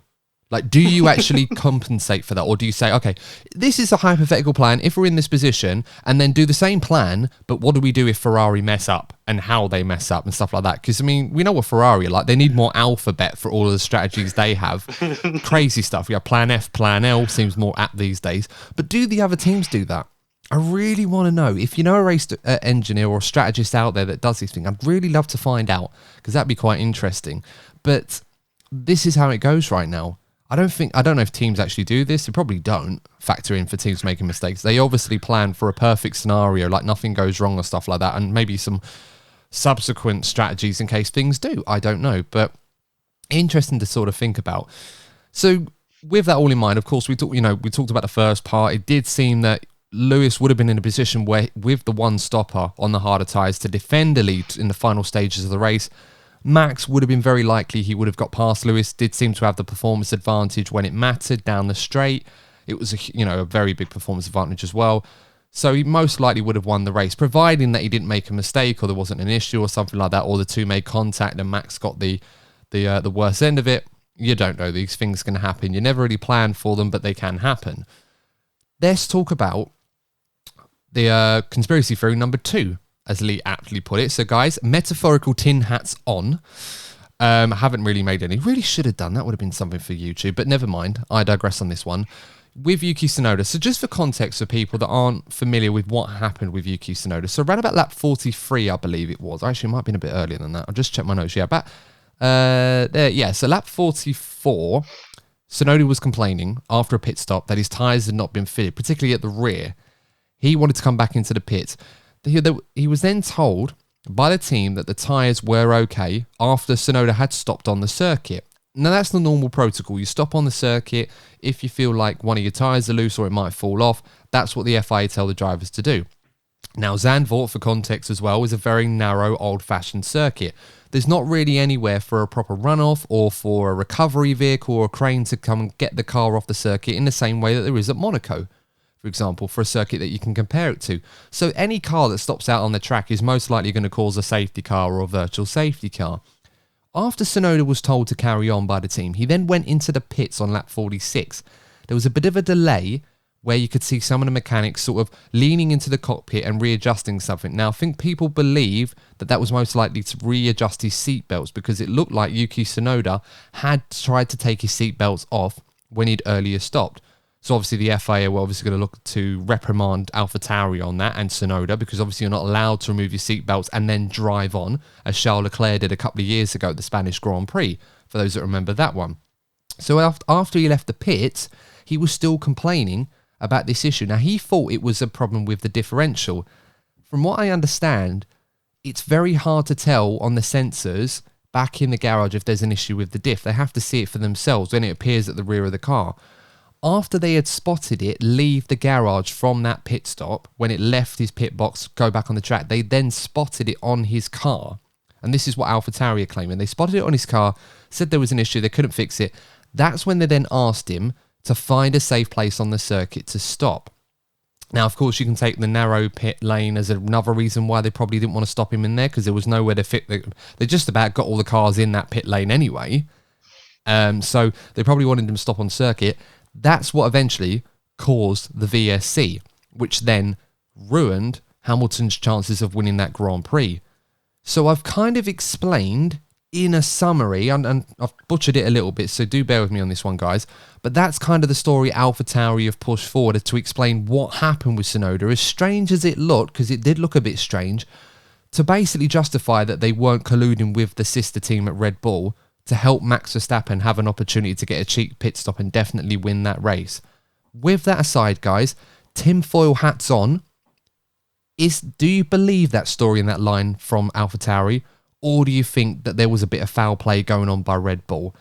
Like, do you actually compensate for that? Or do you say, okay, this is a hypothetical plan if we're in this position, and then do the same plan, but what do we do if Ferrari mess up and how they mess up and stuff like that? Because, I mean, we know what Ferrari are like. They need more alphabet for all of the strategies they have. Crazy stuff. We have plan F, plan L, seems more apt these days. But do the other teams do that? I really want to know. If you know a race engineer or a strategist out there that does these things, I'd really love to find out, because that'd be quite interesting. But this is how it goes right now. I don't know if teams actually do this. They probably don't factor in for teams making mistakes. They obviously plan for a perfect scenario, like nothing goes wrong or stuff like that, and maybe some subsequent strategies in case things do. I don't know, but interesting to sort of think about. So with that all in mind, of course, we talked about the first part. It did seem that Lewis would have been in a position where, with the one stopper on the harder tyres to defend the lead in the final stages of the race, Max would have been very likely he would have got past Lewis. Did seem to have the performance advantage when it mattered down the straight. It was a very big performance advantage as well. So he most likely would have won the race, providing that he didn't make a mistake or there wasn't an issue or something like that, or the two made contact and Max got the worst end of it. You don't know. These things can happen. You never really plan for them, but they can happen. Let's talk about the conspiracy theory number 2. As Lee aptly put it. So, guys, metaphorical tin hats on. Haven't really made any. Really should have done. That would have been something for YouTube, but never mind. I digress on this one. With Yuki Tsunoda. So, just for context for people that aren't familiar with what happened with Yuki Tsunoda. So, around about lap 43, I believe it was. Actually, it might have been a bit earlier than that. I'll just check my notes. Yeah, so lap 44, Tsunoda was complaining after a pit stop that his tyres had not been fitted, particularly at the rear. He wanted to come back into the pit. He was then told by the team that the tyres were okay after Tsunoda had stopped on the circuit. Now, that's the normal protocol. You stop on the circuit if you feel like one of your tyres are loose or it might fall off. That's what the FIA tell the drivers to do. Now, Zandvoort, for context as well, is a very narrow, old-fashioned circuit. There's not really anywhere for a proper runoff or for a recovery vehicle or a crane to come and get the car off the circuit in the same way that there is at Monaco, for example, for a circuit that you can compare it to. So any car that stops out on the track is most likely going to cause a safety car or a virtual safety car. After Tsunoda was told to carry on by the team, he then went into the pits on lap 46. There was a bit of a delay where you could see some of the mechanics sort of leaning into the cockpit and readjusting something. Now, I think people believe that was most likely to readjust his seatbelts, because it looked like Yuki Tsunoda had tried to take his seatbelts off when he'd earlier stopped. So obviously the FIA were obviously going to look to reprimand AlphaTauri on that and Tsunoda, because obviously you're not allowed to remove your seatbelts and then drive on, as Charles Leclerc did a couple of years ago at the Spanish Grand Prix, for those that remember that one. So after he left the pit, he was still complaining about this issue. Now, he thought it was a problem with the differential. From what I understand, it's very hard to tell on the sensors back in the garage if there's an issue with the diff. They have to see it for themselves when it appears at the rear of the car. After they had spotted it leave the garage from that pit stop, when it left his pit box, go back on the track, they then spotted it on his car. And this is what AlphaTauri are claiming. They spotted it on his car, said there was an issue, they couldn't fix it. That's when they then asked him to find a safe place on the circuit to stop. Now, of course, you can take the narrow pit lane as another reason why they probably didn't want to stop him in there, because there was nowhere to fit. They just about got all the cars in that pit lane anyway. So they probably wanted him to stop on circuit. That's what eventually caused the VSC, which then ruined Hamilton's chances of winning that Grand Prix. So I've kind of explained in a summary, and I've butchered it a little bit, so do bear with me on this one, guys. But that's kind of the story AlphaTauri have pushed forward to explain what happened with Tsunoda, as strange as it looked, because it did look a bit strange, to basically justify that they weren't colluding with the sister team at Red Bull to help Max Verstappen have an opportunity to get a cheap pit stop and definitely win that race. With that aside, guys, tinfoil hats on, do you believe that story in that line from AlphaTauri, or do you think that there was a bit of foul play going on by Red Bull?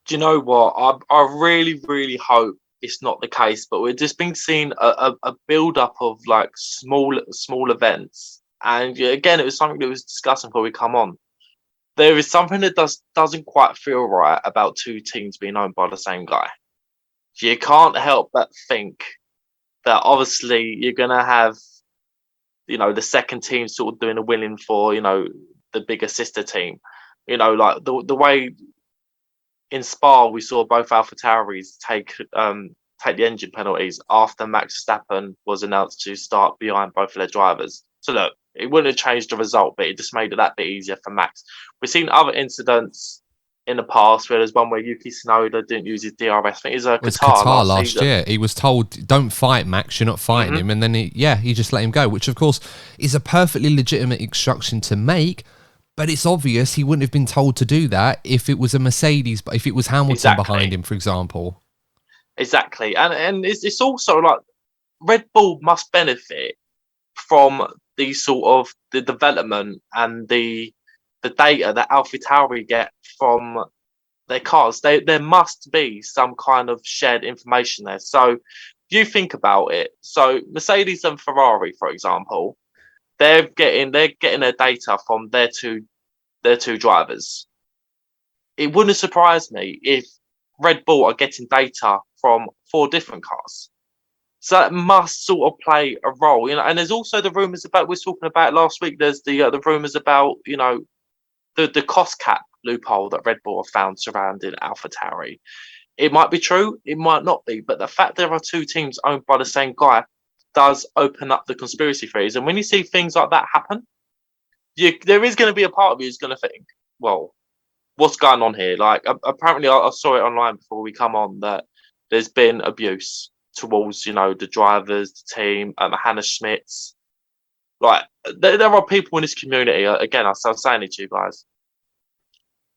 Do you know what? I really, really hope it's not the case, but we've just been seeing a build-up of like small events. And again, it was something that was discussed before we come on. There is something that doesn't quite feel right about two teams being owned by the same guy. You can't help but think that obviously you're going to have, the second team sort of doing a willing for, the bigger sister team. Like the way in Spa we saw both AlphaTauris take the engine penalties after Max Verstappen was announced to start behind both of their drivers. So look, it wouldn't have changed the result, but it just made it that bit easier for Max. We've seen other incidents in the past where there's one where Yuki Tsunoda didn't use his DRS. I think it was Qatar last year. He was told, don't fight Max, you're not fighting him. And then he just let him go, which of course is a perfectly legitimate instruction to make. But it's obvious he wouldn't have been told to do that if it was a Mercedes, but if it was Hamilton behind him, for example. Exactly. And it's also like Red Bull must benefit from the sort of the development and the data that AlphaTauri get from their cars. There must be some kind of shared information there. So you think about it. So Mercedes and Ferrari, for example, they're getting their data from their two drivers. It wouldn't surprise me if Red Bull are getting data from 4 different cars. So it must sort of play a role, And there's also the rumours about, we were talking about last week. There's the rumours about the cost cap loophole that Red Bull have found surrounding AlphaTauri. It might be true, it might not be, but the fact there are 2 teams owned by the same guy does open up the conspiracy theories. And when you see things like that happen, there is going to be a part of you who's going to think, well, what's going on here? Like, apparently I saw it online before we come on that there's been abuse towards, the drivers, the team, Hannah Schmitz. Like, there are people in this community, again, I was saying it to you guys,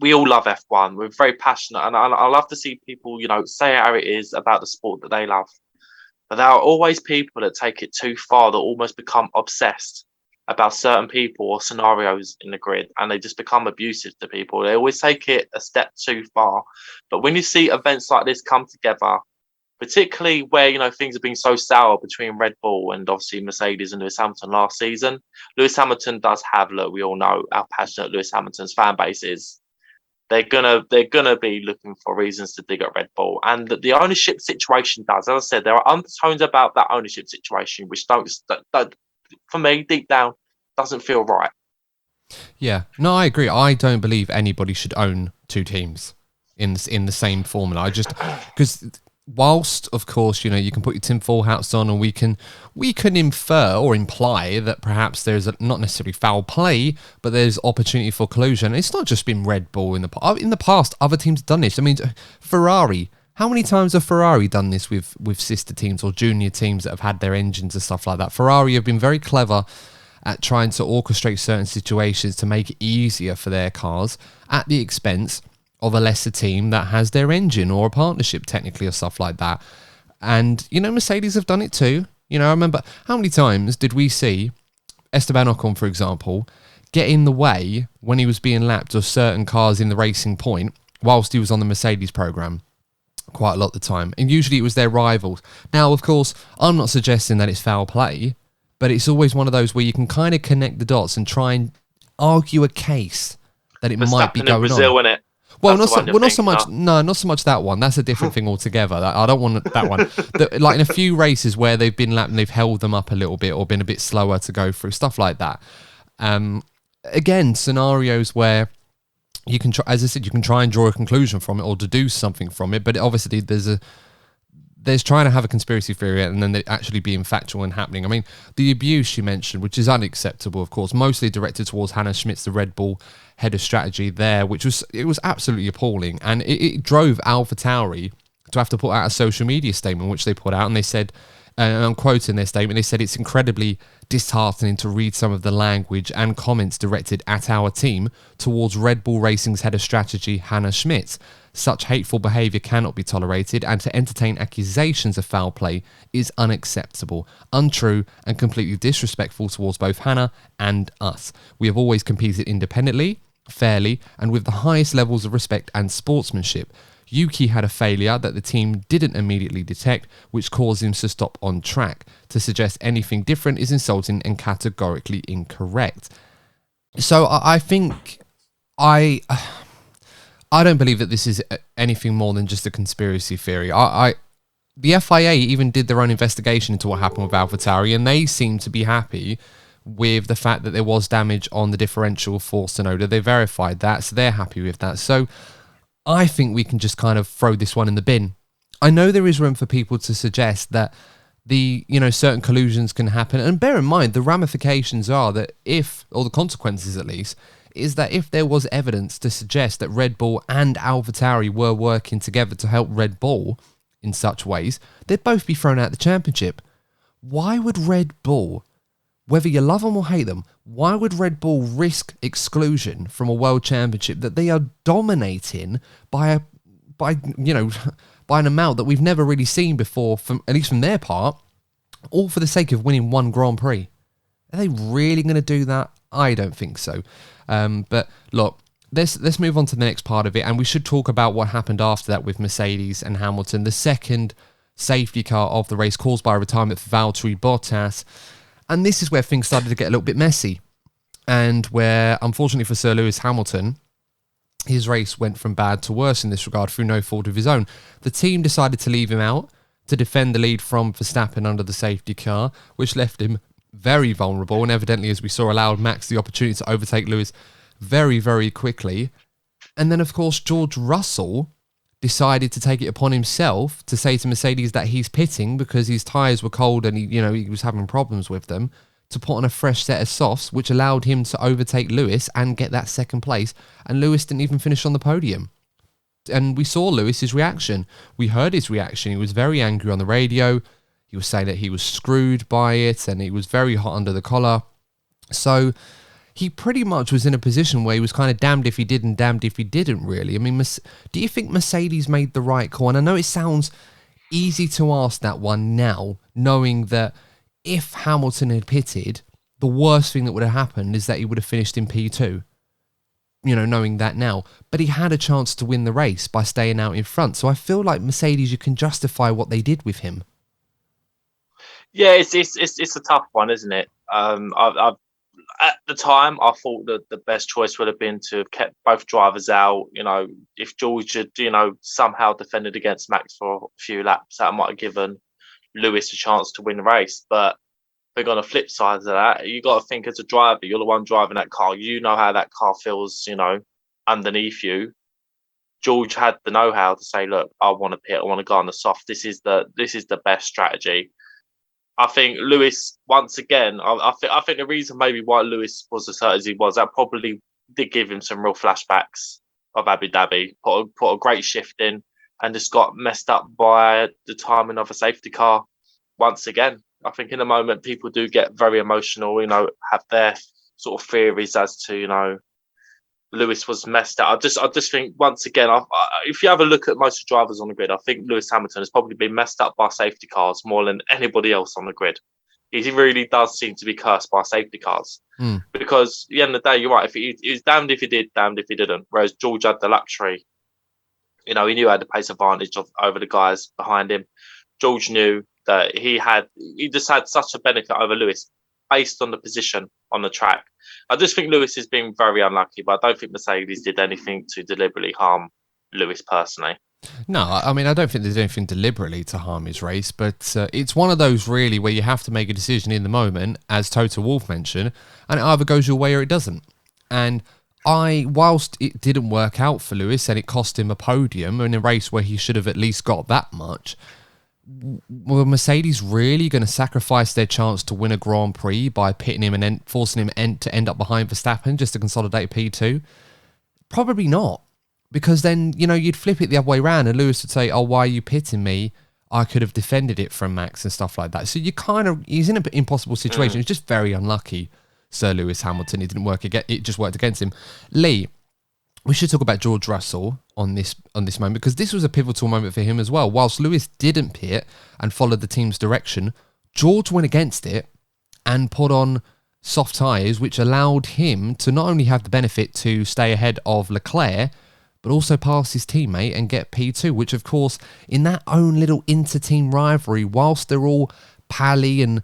we all love F1. We're very passionate, and I love to see people, say how it is about the sport that they love. But there are always people that take it too far, that almost become obsessed about certain people or scenarios in the grid, and they just become abusive to people. They always take it a step too far. But when you see events like this come together, particularly where, things have been so sour between Red Bull and obviously Mercedes and Lewis Hamilton last season, Lewis Hamilton does have, look, we all know how passionate Lewis Hamilton's fan base is. They're gonna be looking for reasons to dig at Red Bull, and the ownership situation does. As I said, there are undertones about that ownership situation which don't for me, deep down, doesn't feel right. Yeah, no, I agree. I don't believe anybody should own 2 teams in the same formula. I just, because whilst, of course, you can put your tinfoil hats on, and we can infer or imply that perhaps there's not necessarily foul play, but there's opportunity for collusion. It's not just been Red Bull in the past. Other teams have done this. I mean, Ferrari. How many times have Ferrari done this with sister teams or junior teams that have had their engines and stuff like that? Ferrari have been very clever at trying to orchestrate certain situations to make it easier for their cars at the expense of a lesser team that has their engine or a partnership technically or stuff like that. And, Mercedes have done it too. I remember how many times did we see Esteban Ocon, for example, get in the way when he was being lapped of certain cars in the Racing Point whilst he was on the Mercedes program quite a lot of the time. And usually it was their rivals. Now, of course, I'm not suggesting that it's foul play, but it's always one of those where you can kind of connect the dots and try and argue a case that it might be Verstappen in going Brazil, on. innit? Well, That's not so much. No, not so much that one. That's a different thing altogether. I don't want that one. Like in a few races where they've been lapped and they've held them up a little bit or been a bit slower to go through, stuff like that. Again, scenarios where you can try, as I said, you can try and draw a conclusion from it or deduce something from it. But obviously, there's trying to have a conspiracy theory and then it actually being factual and happening. I mean, the abuse you mentioned, which is unacceptable, of course, mostly directed towards Hannah Schmitz, the Red Bull head of strategy there, which was absolutely appalling. And it drove AlphaTauri to have to put out a social media statement, which they put out, and they said, and I'm quoting their statement, they said, "It's incredibly disheartening to read some of the language and comments directed at our team towards Red Bull Racing's head of strategy, Hannah Schmitz. Such hateful behaviour cannot be tolerated, and to entertain accusations of foul play is unacceptable, untrue, and completely disrespectful towards both Hannah and us. We have always competed independently, fairly, and with the highest levels of respect and sportsmanship. Yuki had a failure that the team didn't immediately detect, which caused him to stop on track. To suggest anything different is insulting and categorically incorrect." So I think I don't believe that this is anything more than just a conspiracy theory. The FIA even did their own investigation into what happened with AlphaTauri, and they seem to be happy with the fact that there was damage on the differential for Tsunoda. They verified that, so they're happy with that. So I think we can just kind of throw this one in the bin. I know there is room for people to suggest that certain collusions can happen, and bear in mind the ramifications are that or the consequences at least, is that if there was evidence to suggest that Red Bull and AlphaTauri were working together to help Red Bull in such ways, they'd both be thrown out of the championship. Why would Red Bull, whether you love them or hate them, why would Red Bull risk exclusion from a world championship that they are dominating by an amount that we've never really seen before, at least from their part, all for the sake of winning one Grand Prix? Are they really going to do that? I don't think so. But look, let's move on to the next part of it, and we should talk about what happened after that with Mercedes and Hamilton. The second safety car of the race caused by a retirement for Valtteri Bottas. And this is where things started to get a little bit messy, and where, unfortunately for Sir Lewis Hamilton, his race went from bad to worse in this regard through no fault of his own. The team decided to leave him out to defend the lead from Verstappen under the safety car, which left him very vulnerable, and evidently, as we saw, allowed Max the opportunity to overtake Lewis very, very quickly. And then, of course, George Russell decided to take it upon himself to say to Mercedes that he's pitting because his tyres were cold and he was having problems with them, to put on a fresh set of softs, which allowed him to overtake Lewis and get that second place. And Lewis didn't even finish on the podium. And we saw Lewis's reaction. We heard his reaction. He was very angry on the radio. He was saying that he was screwed by it and he was very hot under the collar. So he pretty much was in a position where he was kind of damned if he did and damned if he didn't, really. I mean, do you think Mercedes made the right call? And I know it sounds easy to ask that one now, knowing that if Hamilton had pitted, the worst thing that would have happened is that he would have finished in P2. Knowing that now. But he had a chance to win the race by staying out in front. So I feel like Mercedes, you can justify what they did with him. Yeah, it's a tough one, isn't it? I've at the time, I thought that the best choice would have been to have kept both drivers out. If George had, somehow defended against Max for a few laps, that might have given Lewis a chance to win the race. But I think on the flip side of that, you got to think as a driver, you're the one driving that car. You know how that car feels, underneath you. George had the know-how to say, look, I want to pit, I want to go on the soft. This is the best strategy. I think Lewis, once again, I think the reason maybe why Lewis was as hurt as he was, that probably did give him some real flashbacks of Abu Dhabi, put a great shift in, and just got messed up by the timing of a safety car once again. I think in the moment, people do get very emotional, have their sort of theories as to, Lewis was messed up. I just think, once again, if you have a look at most of the drivers on the grid, I think Lewis Hamilton has probably been messed up by safety cars more than anybody else on the grid. He really does seem to be cursed by safety cars. Because at the end of the day, you're right. If he was damned if he did, damned if he didn't. Whereas George had the luxury. He knew he had the pace advantage over the guys behind him. George knew that he just had such a benefit over Lewis based on the position on the track. I just think Lewis has been very unlucky, but I don't think Mercedes did anything to deliberately harm Lewis personally. No, I mean, I don't think there's anything deliberately to harm his race, but it's one of those really where you have to make a decision in the moment, as Toto Wolff mentioned, and it either goes your way or it doesn't. And whilst it didn't work out for Lewis and it cost him a podium in a race where he should have at least got that much, were Mercedes really going to sacrifice their chance to win a Grand Prix by pitting him and then forcing him to end up behind Verstappen just to consolidate P2? Probably not. Because then, you'd flip it the other way around and Lewis would say, oh, why are you pitting me? I could have defended it from Max and stuff like that. So he's in an impossible situation. It's just very unlucky, Sir Lewis Hamilton. It didn't work again. It just worked against him. Lee, we should talk about George Russell on this moment, because this was a pivotal moment for him as well. Whilst Lewis didn't pit and followed the team's direction, George went against it and put on soft tyres, which allowed him to not only have the benefit to stay ahead of Leclerc, but also pass his teammate and get P2, which, of course, in that own little inter-team rivalry, whilst they're all pally and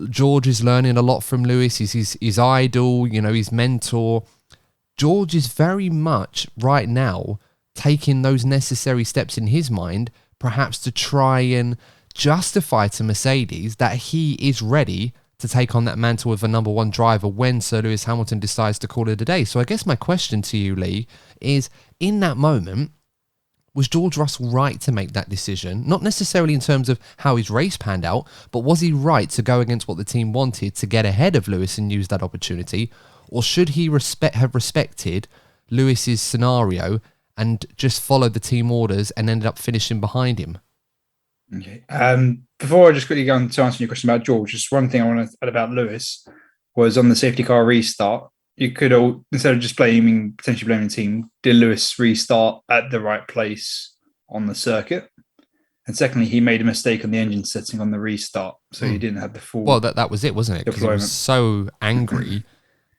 George is learning a lot from Lewis, he's his idol, his mentor, George is very much, right now, taking those necessary steps in his mind, perhaps to try and justify to Mercedes that he is ready to take on that mantle of a number one driver when Sir Lewis Hamilton decides to call it a day. So I guess my question to you, Lee, is in that moment, was George Russell right to make that decision? Not necessarily in terms of how his race panned out, but was he right to go against what the team wanted to get ahead of Lewis and use that opportunity? Or should he have respected Lewis's scenario and just followed the team orders and ended up finishing behind him? Okay. Before I just quickly go on to answer your question about George, just one thing I want to add about Lewis was on the safety car restart. You could instead of just potentially blaming the team, did Lewis restart at the right place on the circuit? And secondly, he made a mistake on the engine setting on the restart, so he didn't have the full. Well, that was it, wasn't it? Because he was so angry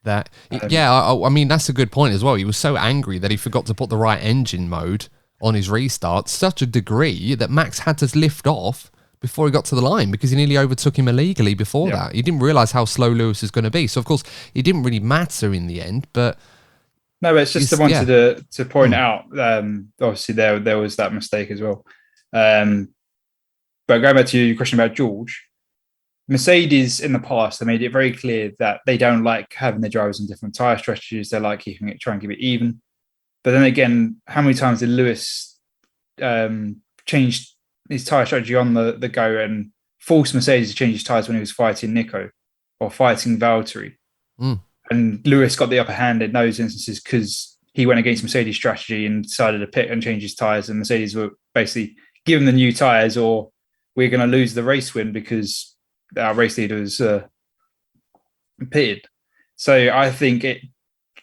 that I mean that's a good point as well. He was so angry that he forgot to put the right engine mode on his restart, such a degree that Max had to lift off before he got to the line because he nearly overtook him illegally before that. He didn't realise how slow Lewis was going to be. So, of course, it didn't really matter in the end. But no, it's just I wanted to point out, obviously, there was that mistake as well. But going back to your question about George, Mercedes in the past, they made it very clear that they don't like having their drivers on different tyre strategies. They like trying to keep it even. But then again, how many times did Lewis change his tyre strategy on the go and force Mercedes to change his tyres when he was fighting Nico or fighting Valtteri? And Lewis got the upper hand in those instances because he went against Mercedes' strategy and decided to pit and change his tyres, and Mercedes were basically give him the new tyres or we're going to lose the race win because our race leader was pitted. So I think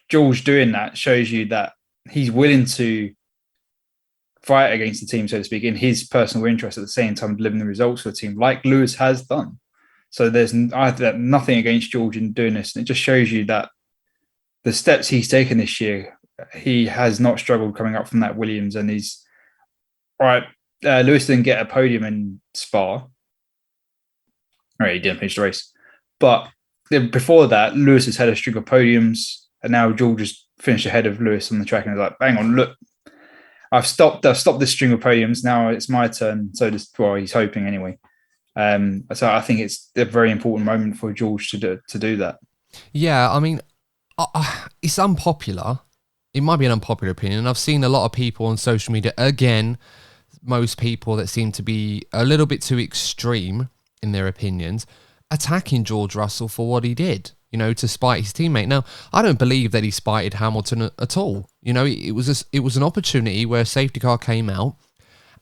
George doing that shows you that he's willing to fight against the team, so to speak, in his personal interest at the same time delivering the results for the team, like Lewis has done. So there's nothing against George in doing this. And it just shows you that the steps he's taken this year, he has not struggled coming up from that Williams. And he's all right. Lewis didn't get a podium in Spa. All right, he didn't finish the race. But before that, Lewis has had a string of podiums, and now George has finished ahead of Lewis on the track and is like, hang on, look, I've stopped this string of podiums. Now it's my turn. So he's hoping anyway. So I think it's a very important moment for George to do that. Yeah, I mean, it's unpopular. It might be an unpopular opinion. I've seen a lot of people on social media, again, most people that seem to be a little bit too extreme in their opinions, attacking George Russell for what he did, to spite his teammate. Now, I don't believe that he spited Hamilton at all. It was an opportunity where a safety car came out,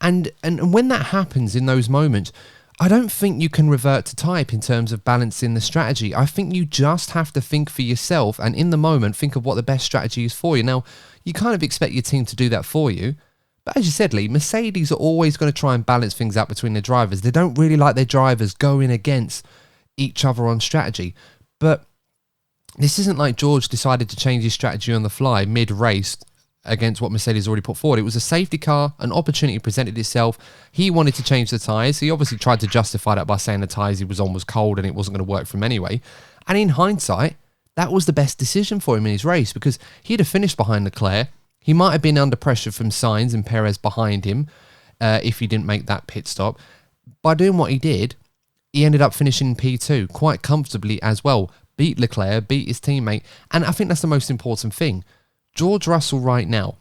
and when that happens in those moments, I don't think you can revert to type in terms of balancing the strategy. I think you just have to think for yourself and in the moment think of what the best strategy is for you. Now, you kind of expect your team to do that for you. But as you said, Lee, Mercedes are always going to try and balance things out between their drivers. They don't really like their drivers going against each other on strategy. But this isn't like George decided to change his strategy on the fly mid-race against what Mercedes already put forward. It was a safety car, an opportunity presented itself. He wanted to change the tyres. He obviously tried to justify that by saying the tyres he was on was cold and it wasn't going to work for him anyway. And in hindsight, that was the best decision for him in his race, because he'd have finished behind Leclerc. He might have been under pressure from Sainz and Perez behind him if he didn't make that pit stop. By doing what he did, he ended up finishing P2 quite comfortably as well. Beat Leclerc, beat his teammate. And I think that's the most important thing. George Russell right now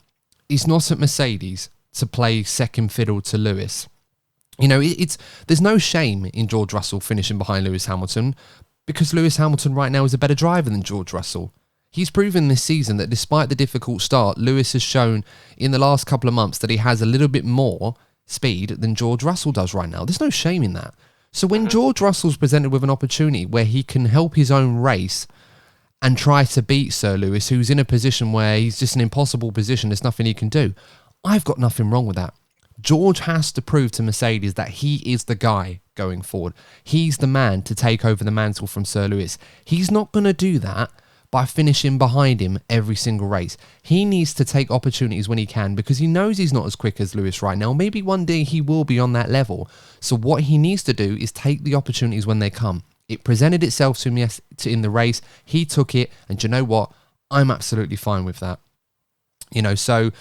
is not at Mercedes to play second fiddle to Lewis. You know, there's no shame in George Russell finishing behind Lewis Hamilton, because Lewis Hamilton right now is a better driver than George Russell. He's proven this season that despite the difficult start, Lewis has shown in the last couple of months that he has a little bit more speed than George Russell does right now. There's no shame in that. So when George Russell's presented with an opportunity where he can help his own race and try to beat Sir Lewis, who's in a position where he's just an impossible position, there's nothing he can do, I've got nothing wrong with that. George has to prove to Mercedes that he is the guy going forward. He's the man to take over the mantle from Sir Lewis. He's not going to do that by finishing behind him every single race. He needs to take opportunities when he can, because he knows he's not as quick as Lewis right now. Maybe one day he will be on that level. So what he needs to do is take the opportunities when they come. It presented itself to him in the race. He took it, and you know what? I'm absolutely fine with that. You know, so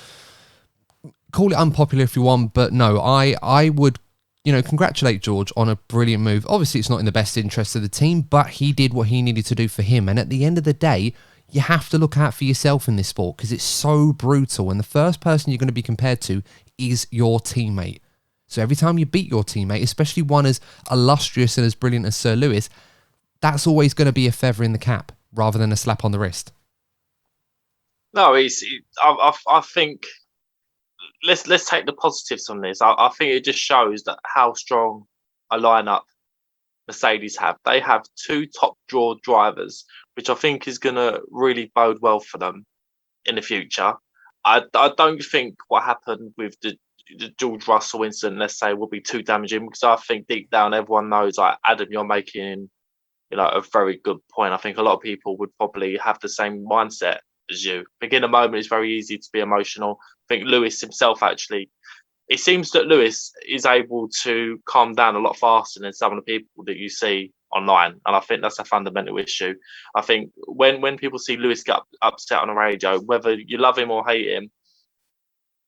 call it unpopular if you want, but no, I would, you know, congratulate George on a brilliant move. Obviously, it's not in the best interest of the team, but he did what he needed to do for him. And at the end of the day, you have to look out for yourself in this sport, because it's so brutal. And the first person you're going to be compared to is your teammate. So every time you beat your teammate, especially one as illustrious and as brilliant as Sir Lewis, that's always going to be a feather in the cap rather than a slap on the wrist. No, I think let's take the positives on this. I think it just shows that how strong a lineup Mercedes have. They have two top draw drivers, which I think is going to really bode well for them in the future. I don't think what happened with the George Russell incident, let's say, will be too damaging, because I think deep down everyone knows, like, Adam, you're making, you know, a very good point. I think a lot of people would probably have the same mindset as you. I think in a moment it's very easy to be emotional. I think Lewis himself, actually, it seems that Lewis is able to calm down a lot faster than some of the people that you see online, and I think that's a fundamental issue. I think when people see Lewis get upset on the radio, whether you love him or hate him,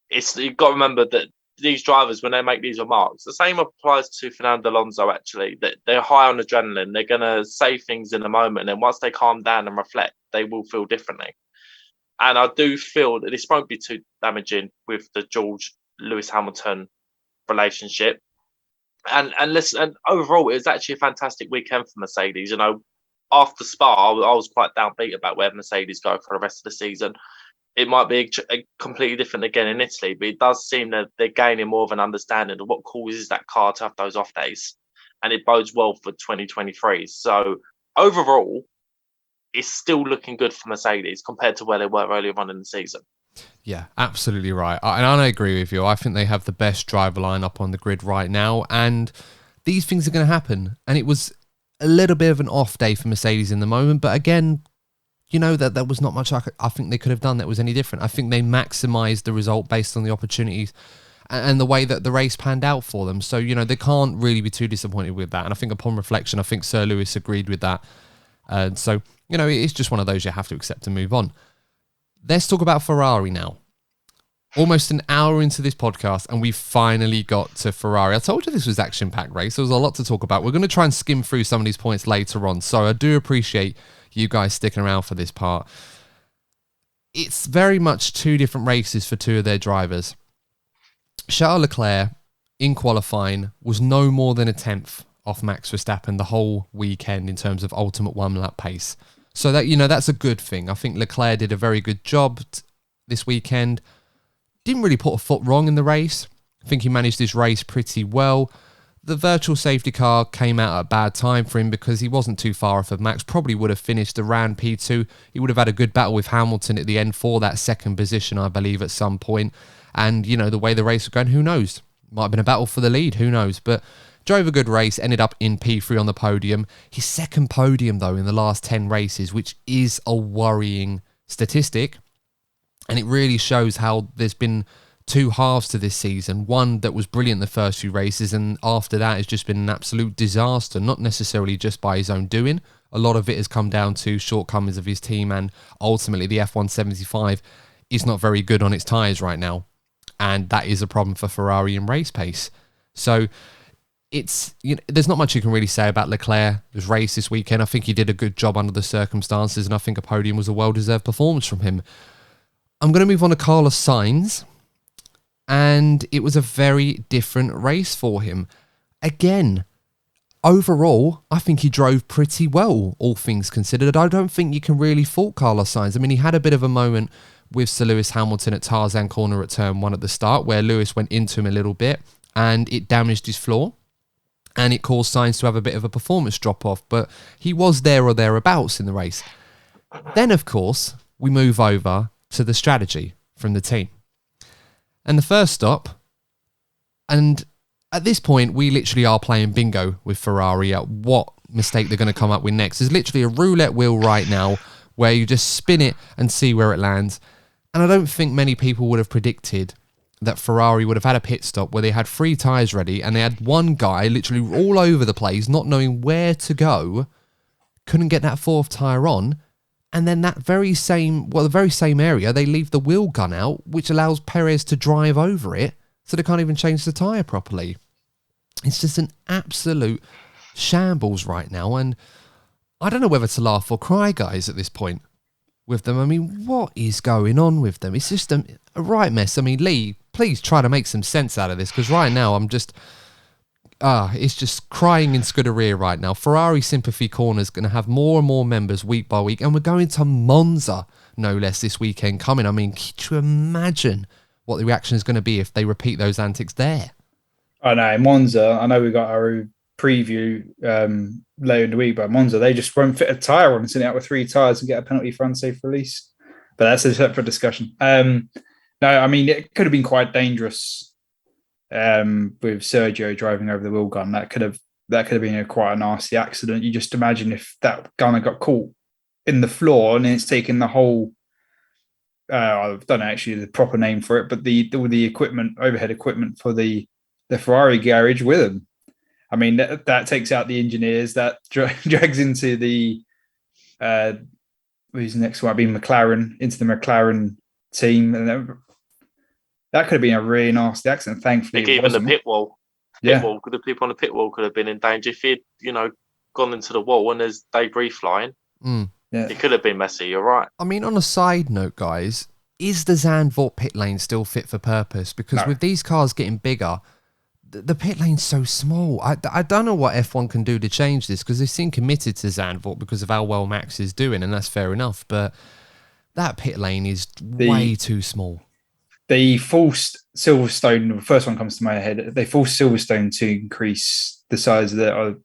you've got to remember that these drivers, when they make these remarks, the same applies to Fernando Alonso, actually, that they're high on adrenaline. They're going to say things in a moment, and once they calm down and reflect, they will feel differently. And I do feel that this won't be too damaging with the George Lewis Hamilton relationship. And overall, it was actually a fantastic weekend for Mercedes. You know, after Spa, I was quite downbeat about where Mercedes go for the rest of the season. It might be a completely different again in Italy, but it does seem that they're gaining more of an understanding of what causes that car to have those off days. And it bodes well for 2023. So overall, it's still looking good for Mercedes compared to where they were earlier on in the season. Yeah, absolutely right. And I agree with you. I think they have the best driver lineup on the grid right now, and these things are going to happen. And it was a little bit of an off day for Mercedes in the moment, but again, you know, that there was not much I think they could have done that was any different. I think they maximised the result based on the opportunities and the way that the race panned out for them. So, you know, they can't really be too disappointed with that. And I think upon reflection, I think Sir Lewis agreed with that. So, you know, it's just one of those you have to accept and move on. Let's talk about Ferrari now. Almost an hour into this podcast, and we finally got to Ferrari. I told you this was action-packed race. There was a lot to talk about. We're going to try and skim through some of these points later on. So I do appreciate you guys sticking around for this part. It's very much two different races for two of their drivers. Charles Leclerc, in qualifying, was no more than a tenth off Max Verstappen the whole weekend in terms of ultimate one-lap pace. So that, you know, that's a good thing. I think Leclerc did a very good job this weekend. Didn't really put a foot wrong in the race. I think he managed his race pretty well. The virtual safety car came out at a bad time for him because he wasn't too far off of Max. Probably would have finished around P2. He would have had a good battle with Hamilton at the end for that second position, I believe, at some point. And, you know, the way the race was going, who knows? Might have been a battle for the lead, who knows? But drove a good race, ended up in P3 on the podium. His second podium, though, in the last 10 races, which is a worrying statistic. And it really shows how there's been two halves to this season. One that was brilliant the first few races, and after that has just been an absolute disaster, not necessarily just by his own doing. A lot of it has come down to shortcomings of his team, and ultimately the F175 is not very good on its tyres right now. And that is a problem for Ferrari in race pace. So there's not much you can really say about Leclerc's race this weekend. I think he did a good job under the circumstances, and I think a podium was a well-deserved performance from him. I'm going to move on to Carla Signs, and it was a very different race for him. Again, overall, I think he drove pretty well, all things considered. I don't think you can really fault Carlos Sainz. I mean, he had a bit of a moment with Sir Lewis Hamilton at Tarzan Corner at turn 1 at the start, where Lewis went into him a little bit, and it damaged his floor, and it caused Sainz to have a bit of a performance drop-off, but he was there or thereabouts in the race. Then, of course, we move over to the strategy from the team. And the first stop, and at this point, we literally are playing bingo with Ferrari at what mistake they're going to come up with next. There's literally a roulette wheel right now where you just spin it and see where it lands. And I don't think many people would have predicted that Ferrari would have had a pit stop where they had 3 tyres ready and they had one guy literally all over the place, not knowing where to go, couldn't get that 4th tyre on. And then the very same area, they leave the wheel gun out, which allows Perez to drive over it, so they can't even change the tyre properly. It's just an absolute shambles right now, and I don't know whether to laugh or cry, guys, at this point with them. I mean, what is going on with them? It's just a right mess. I mean, Lee, please try to make some sense out of this, because right now I'm just... it's just crying in Scuderia right now. Ferrari Sympathy Corner is going to have more and more members week by week, and we're going to Monza, no less, this weekend coming. I mean, can you imagine what the reaction is going to be if they repeat those antics there? I know, Monza, I know we got our preview later in the week, but Monza, they just won't fit a tyre on and send it out with 3 tyres and get a penalty for unsafe release. But that's a separate discussion. No, I mean, it could have been quite dangerous with Sergio driving over the wheel gun. That could have been quite a nasty accident. You just imagine if that gun had got caught in the floor and it's taken the whole I don't know actually the proper name for it, but all the equipment, overhead equipment for the Ferrari garage with them. I mean, that takes out the engineers, that drags into the who's the next one? Being McLaren, into the McLaren team, and that could have been a really nasty accident. Thankfully, even the pit wall. Yeah, the people on the pit wall could have been in danger if he'd, gone into the wall and there's debris flying. Yeah. It could have been messy. You're right. I mean, on a side note, guys, is the Zandvoort pit lane still fit for purpose? Because with these cars getting bigger, the pit lane's so small. I don't know what F1 can do to change this, because they seem committed to Zandvoort because of how well Max is doing, and that's fair enough. But that pit lane is way too small. They forced Silverstone, the first one comes to my head, they forced Silverstone to increase the size of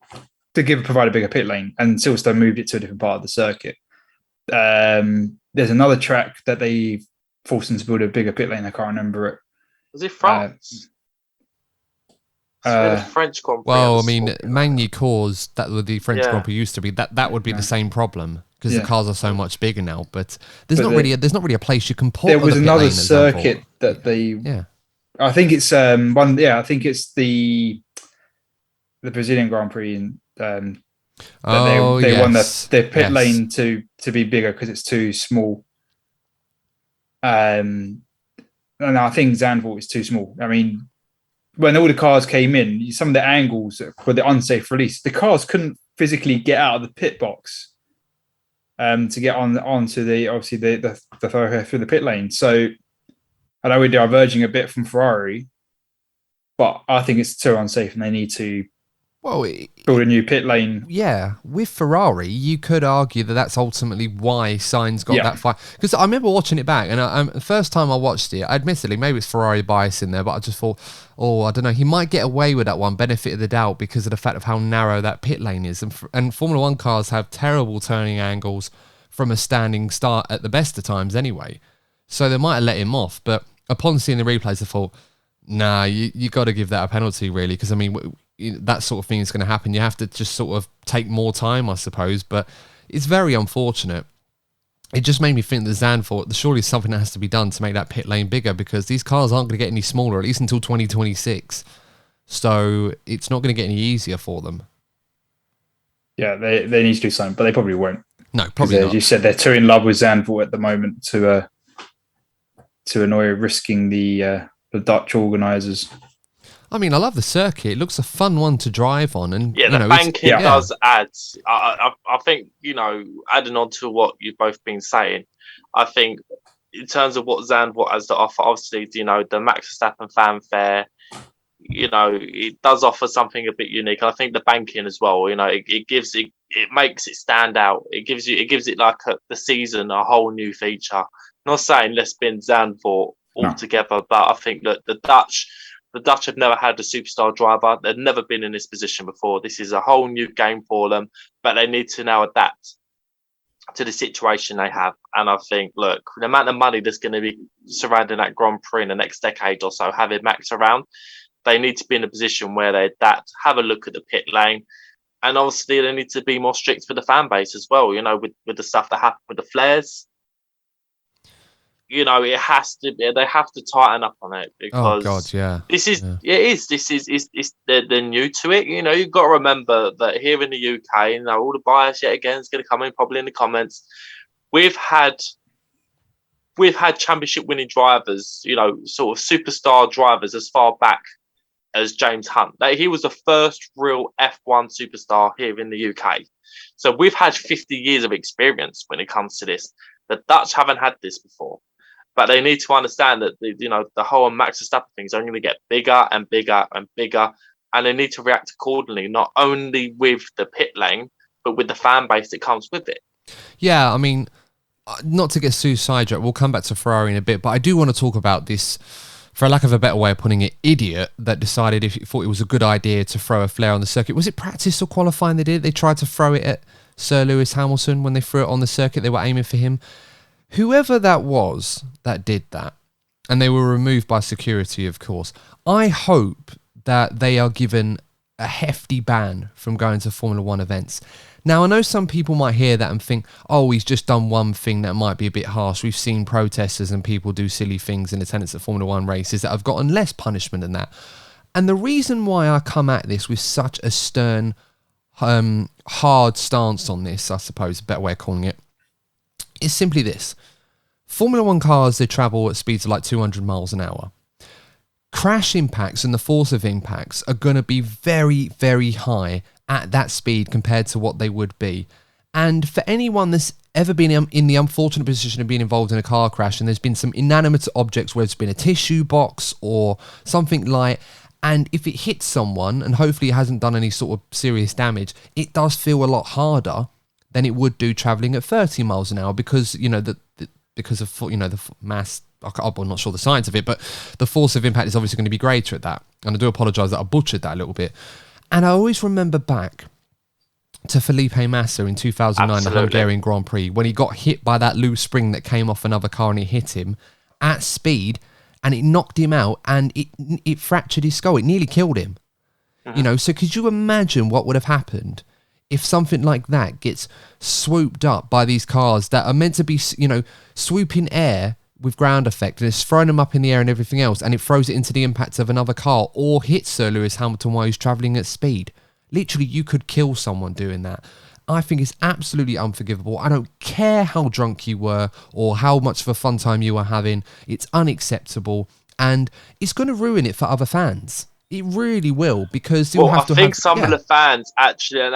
provide a bigger pit lane, and Silverstone moved it to a different part of the circuit. There's another track that they forced them to build a bigger pit lane. I can't remember it. Was it France? The French Grand Prix. Well, I mean, Magny-Cours, that would the French Grand Prix used to be. That would be the same problem, because the cars are so much bigger now. But there's not really a place you can put. There was another circuit that they. Yeah, I think it's one. Yeah, I think it's the Brazilian Grand Prix, and they want their pit lane to be bigger because it's too small. And I think Zandvoort is too small. I mean, when all the cars came in, some of the angles for the unsafe release, the cars couldn't physically get out of the pit box to get onto the thoroughfare through the pit lane. So I know we're diverging a bit from Ferrari, but I think it's too unsafe and they need to build a new pit lane. Yeah, with Ferrari, you could argue that that's ultimately why Sainz got that fight. Because I remember watching it back, and the first time I watched it, admittedly, maybe it's Ferrari bias in there, but I just thought, I don't know, he might get away with that one, benefit of the doubt, because of the fact of how narrow that pit lane is. And Formula One cars have terrible turning angles from a standing start at the best of times anyway. So they might have let him off, but upon seeing the replays, I thought, nah, you got to give that a penalty, really, because, I mean, that sort of thing is going to happen. You have to just sort of take more time, I suppose. But it's very unfortunate. It just made me think that Zandvoort, surely something that has to be done to make that pit lane bigger, because these cars aren't going to get any smaller, at least until 2026. So it's not going to get any easier for them. Yeah, they need to do something, but they probably won't. No, probably not. As you said, they're too in love with Zandvoort at the moment to annoy risking the Dutch organisers. I mean, I love the circuit. It looks a fun one to drive on, and the banking does add. I think, adding on to what you've both been saying, I think in terms of what Zandvoort has to offer, obviously, the Max Verstappen fanfare, it does offer something a bit unique. And I think the banking as well, it makes it stand out. It gives it like the season a whole new feature. I'm not saying let's bin Zandvoort altogether, but I think that the Dutch have never had a superstar driver. They've never been in this position before. This is a whole new game for them, but they need to now adapt to the situation they have. And I think, look, the amount of money that's going to be surrounding that Grand Prix in the next decade or so, having Max around, they need to be in a position where they adapt, have a look at the pit lane, and obviously they need to be more strict with the fan base as well. With the stuff that happened with the flares, it has to be. They have to tighten up on it, because they're new to it. You've got to remember that here in the UK, all the bias yet again is going to come in probably in the comments. We've had championship winning drivers, sort of superstar drivers as far back as James Hunt. He was the first real F1 superstar here in the UK. So we've had 50 years of experience when it comes to this. The Dutch haven't had this before, but they need to understand that the whole Max Verstappen thing is only going to get bigger and bigger and bigger, and they need to react accordingly, not only with the pit lane, but with the fan base that comes with it. Yeah, I mean, not to get too sidetracked, we'll come back to Ferrari in a bit, but I do want to talk about this, for lack of a better way of putting it, idiot that decided if he thought it was a good idea to throw a flare on the circuit. Was it practice or qualifying they did? They tried to throw it at Sir Lewis Hamilton when they threw it on the circuit. They were aiming for him. Whoever that was that did that, and they were removed by security, of course, I hope that they are given a hefty ban from going to Formula One events. Now, I know some people might hear that and think, oh, he's just done one thing that might be a bit harsh. We've seen protesters and people do silly things in attendance at Formula One races that have gotten less punishment than that. And the reason why I come at this with such a stern, hard stance on this, I suppose, a better way of calling it, is simply this. Formula One cars, they travel at speeds of like 200 miles an hour. Crash impacts and the force of impacts are going to be very, very high at that speed compared to what they would be. And for anyone that's ever been in the unfortunate position of being involved in a car crash, and there's been some inanimate objects, where it's been a tissue box or something light, and if it hits someone, and hopefully it hasn't done any sort of serious damage, it does feel a lot harder than it would do traveling at 30 miles an hour, because because of the mass. I'm not sure the science of it, but the force of impact is obviously going to be greater at that. And I do apologise that I butchered that a little bit. And I always remember back to Felipe Massa in 2009, Absolutely. The Hungarian Grand Prix, when he got hit by that loose spring that came off another car and it hit him at speed, and it knocked him out, and it fractured his skull. It nearly killed him. Mm-hmm. So could you imagine what would have happened if something like that gets swooped up by these cars that are meant to be, swooping air with ground effect, and it's thrown them up in the air and everything else, and it throws it into the impact of another car or hits Sir Lewis Hamilton while he's travelling at speed? Literally, you could kill someone doing that. I think it's absolutely unforgivable. I don't care how drunk you were or how much of a fun time you were having. It's unacceptable, and it's going to ruin it for other fans. It really will, because you'll have to. I think some of the fans actually,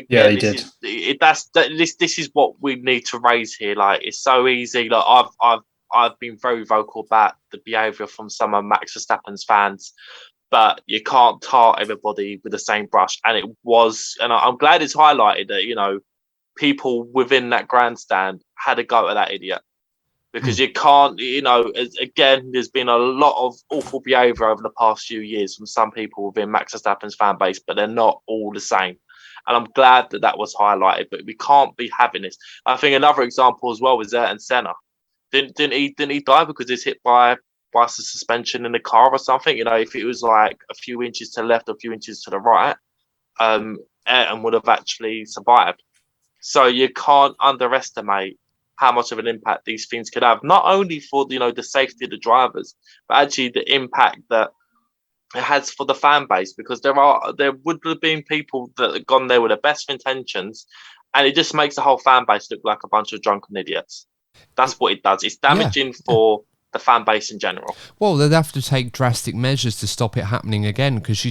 they did. This is what we need to raise here. Like, it's so easy. Like, I've been very vocal about the behaviour from some of Max Verstappen's fans, but you can't tar everybody with the same brush. And I'm glad it's highlighted that, people within that grandstand had a go at that idiot. Because you can't, again, there's been a lot of awful behaviour over the past few years from some people within Max Verstappen's fan base, but they're not all the same. And I'm glad that was highlighted, but we can't be having this. I think another example as well was Ayrton Senna. Didn't he die because he's hit by bias the suspension in the car or something. If it was like a few inches to the left, a few inches to the right, Ayrton would have actually survived. So you can't underestimate how much of an impact these things could have, not only for the safety of the drivers, but actually the impact that it has for the fan base, because there would have been people that have gone there with the best intentions, and it just makes the whole fan base look like a bunch of drunken idiots. That's what it does. It's damaging for the fan base in general. Well, they'd have to take drastic measures to stop it happening again, because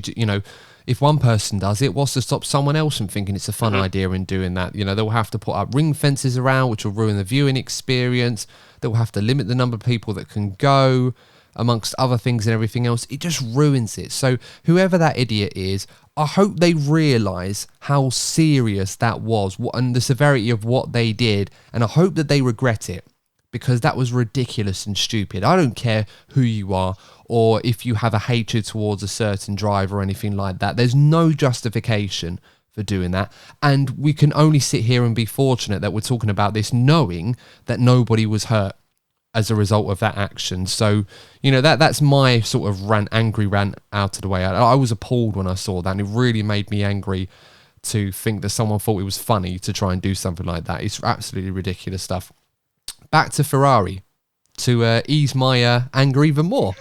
if one person does it, what's to stop someone else from thinking it's a fun idea in doing that? They'll have to put up ring fences around, which will ruin the viewing experience. They'll have to limit the number of people that can go, amongst other things and everything else. It just ruins it. So whoever that idiot is, I hope they realise how serious that was and the severity of what they did, and I hope that they regret it, because that was ridiculous and stupid. I don't care who you are or if you have a hatred towards a certain driver or anything like that. There's no justification for doing that. And we can only sit here and be fortunate that we're talking about this knowing that nobody was hurt as a result of that action. So, that's my sort of angry rant out of the way. I was appalled when I saw that, and it really made me angry to think that someone thought it was funny to try and do something like that. It's absolutely ridiculous stuff. Back to Ferrari to ease my anger even more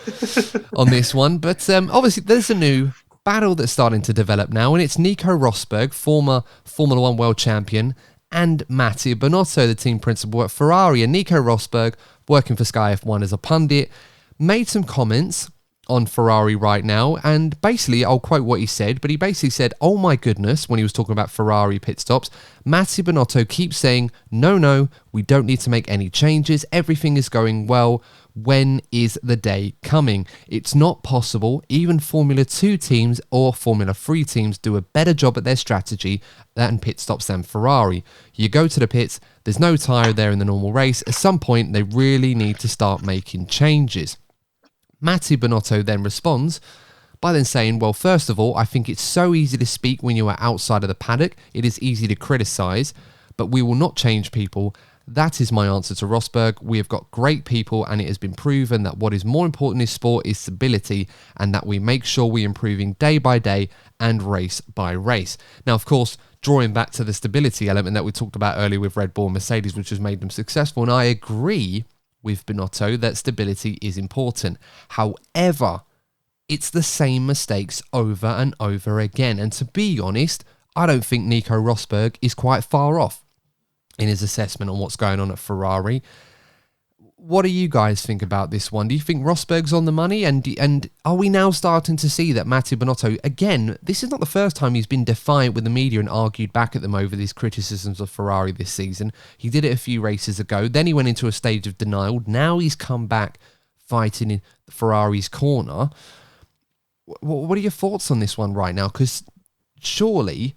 on this one. But obviously there's a new battle that's starting to develop now, and it's Nico Rosberg, former Formula One world champion, and Matteo Binotto, the team principal at Ferrari. And Nico Rosberg, working for Sky F1 as a pundit, made some comments on Ferrari right now, and basically, I'll quote what he said, but he basically said, "Oh my goodness," when he was talking about Ferrari pit stops, "Matteo Binotto keeps saying, no, we don't need to make any changes, everything is going well. When is the day coming? It's not possible. Even Formula 2 teams or Formula 3 teams do a better job at their strategy and pit stops than Ferrari. You go to the pits, there's no tyre there in the normal race. At some point, they really need to start making changes." Matteo Binotto then responds by then saying, "Well, first of all, I think it's so easy to speak when you are outside of the paddock. It is easy to criticise, but we will not change people. That is my answer to Rosberg. We have got great people, and it has been proven that what is more important in sport is stability, and that we make sure we're improving day by day and race by race." Now, of course, drawing back to the stability element that we talked about earlier with Red Bull and Mercedes, which has made them successful, and I agree with Binotto that stability is important. However, it's the same mistakes over and over again. And to be honest, I don't think Nico Rosberg is quite far off in his assessment on what's going on at Ferrari. What do you guys think about this one? Do you think Rosberg's on the money? And are we now starting to see that Matteo Binotto, again, this is not the first time he's been defiant with the media and argued back at them over these criticisms of Ferrari this season. He did it a few races ago. Then he went into a stage of denial. Now he's come back fighting in Ferrari's corner. What are your thoughts on this one right now? Because surely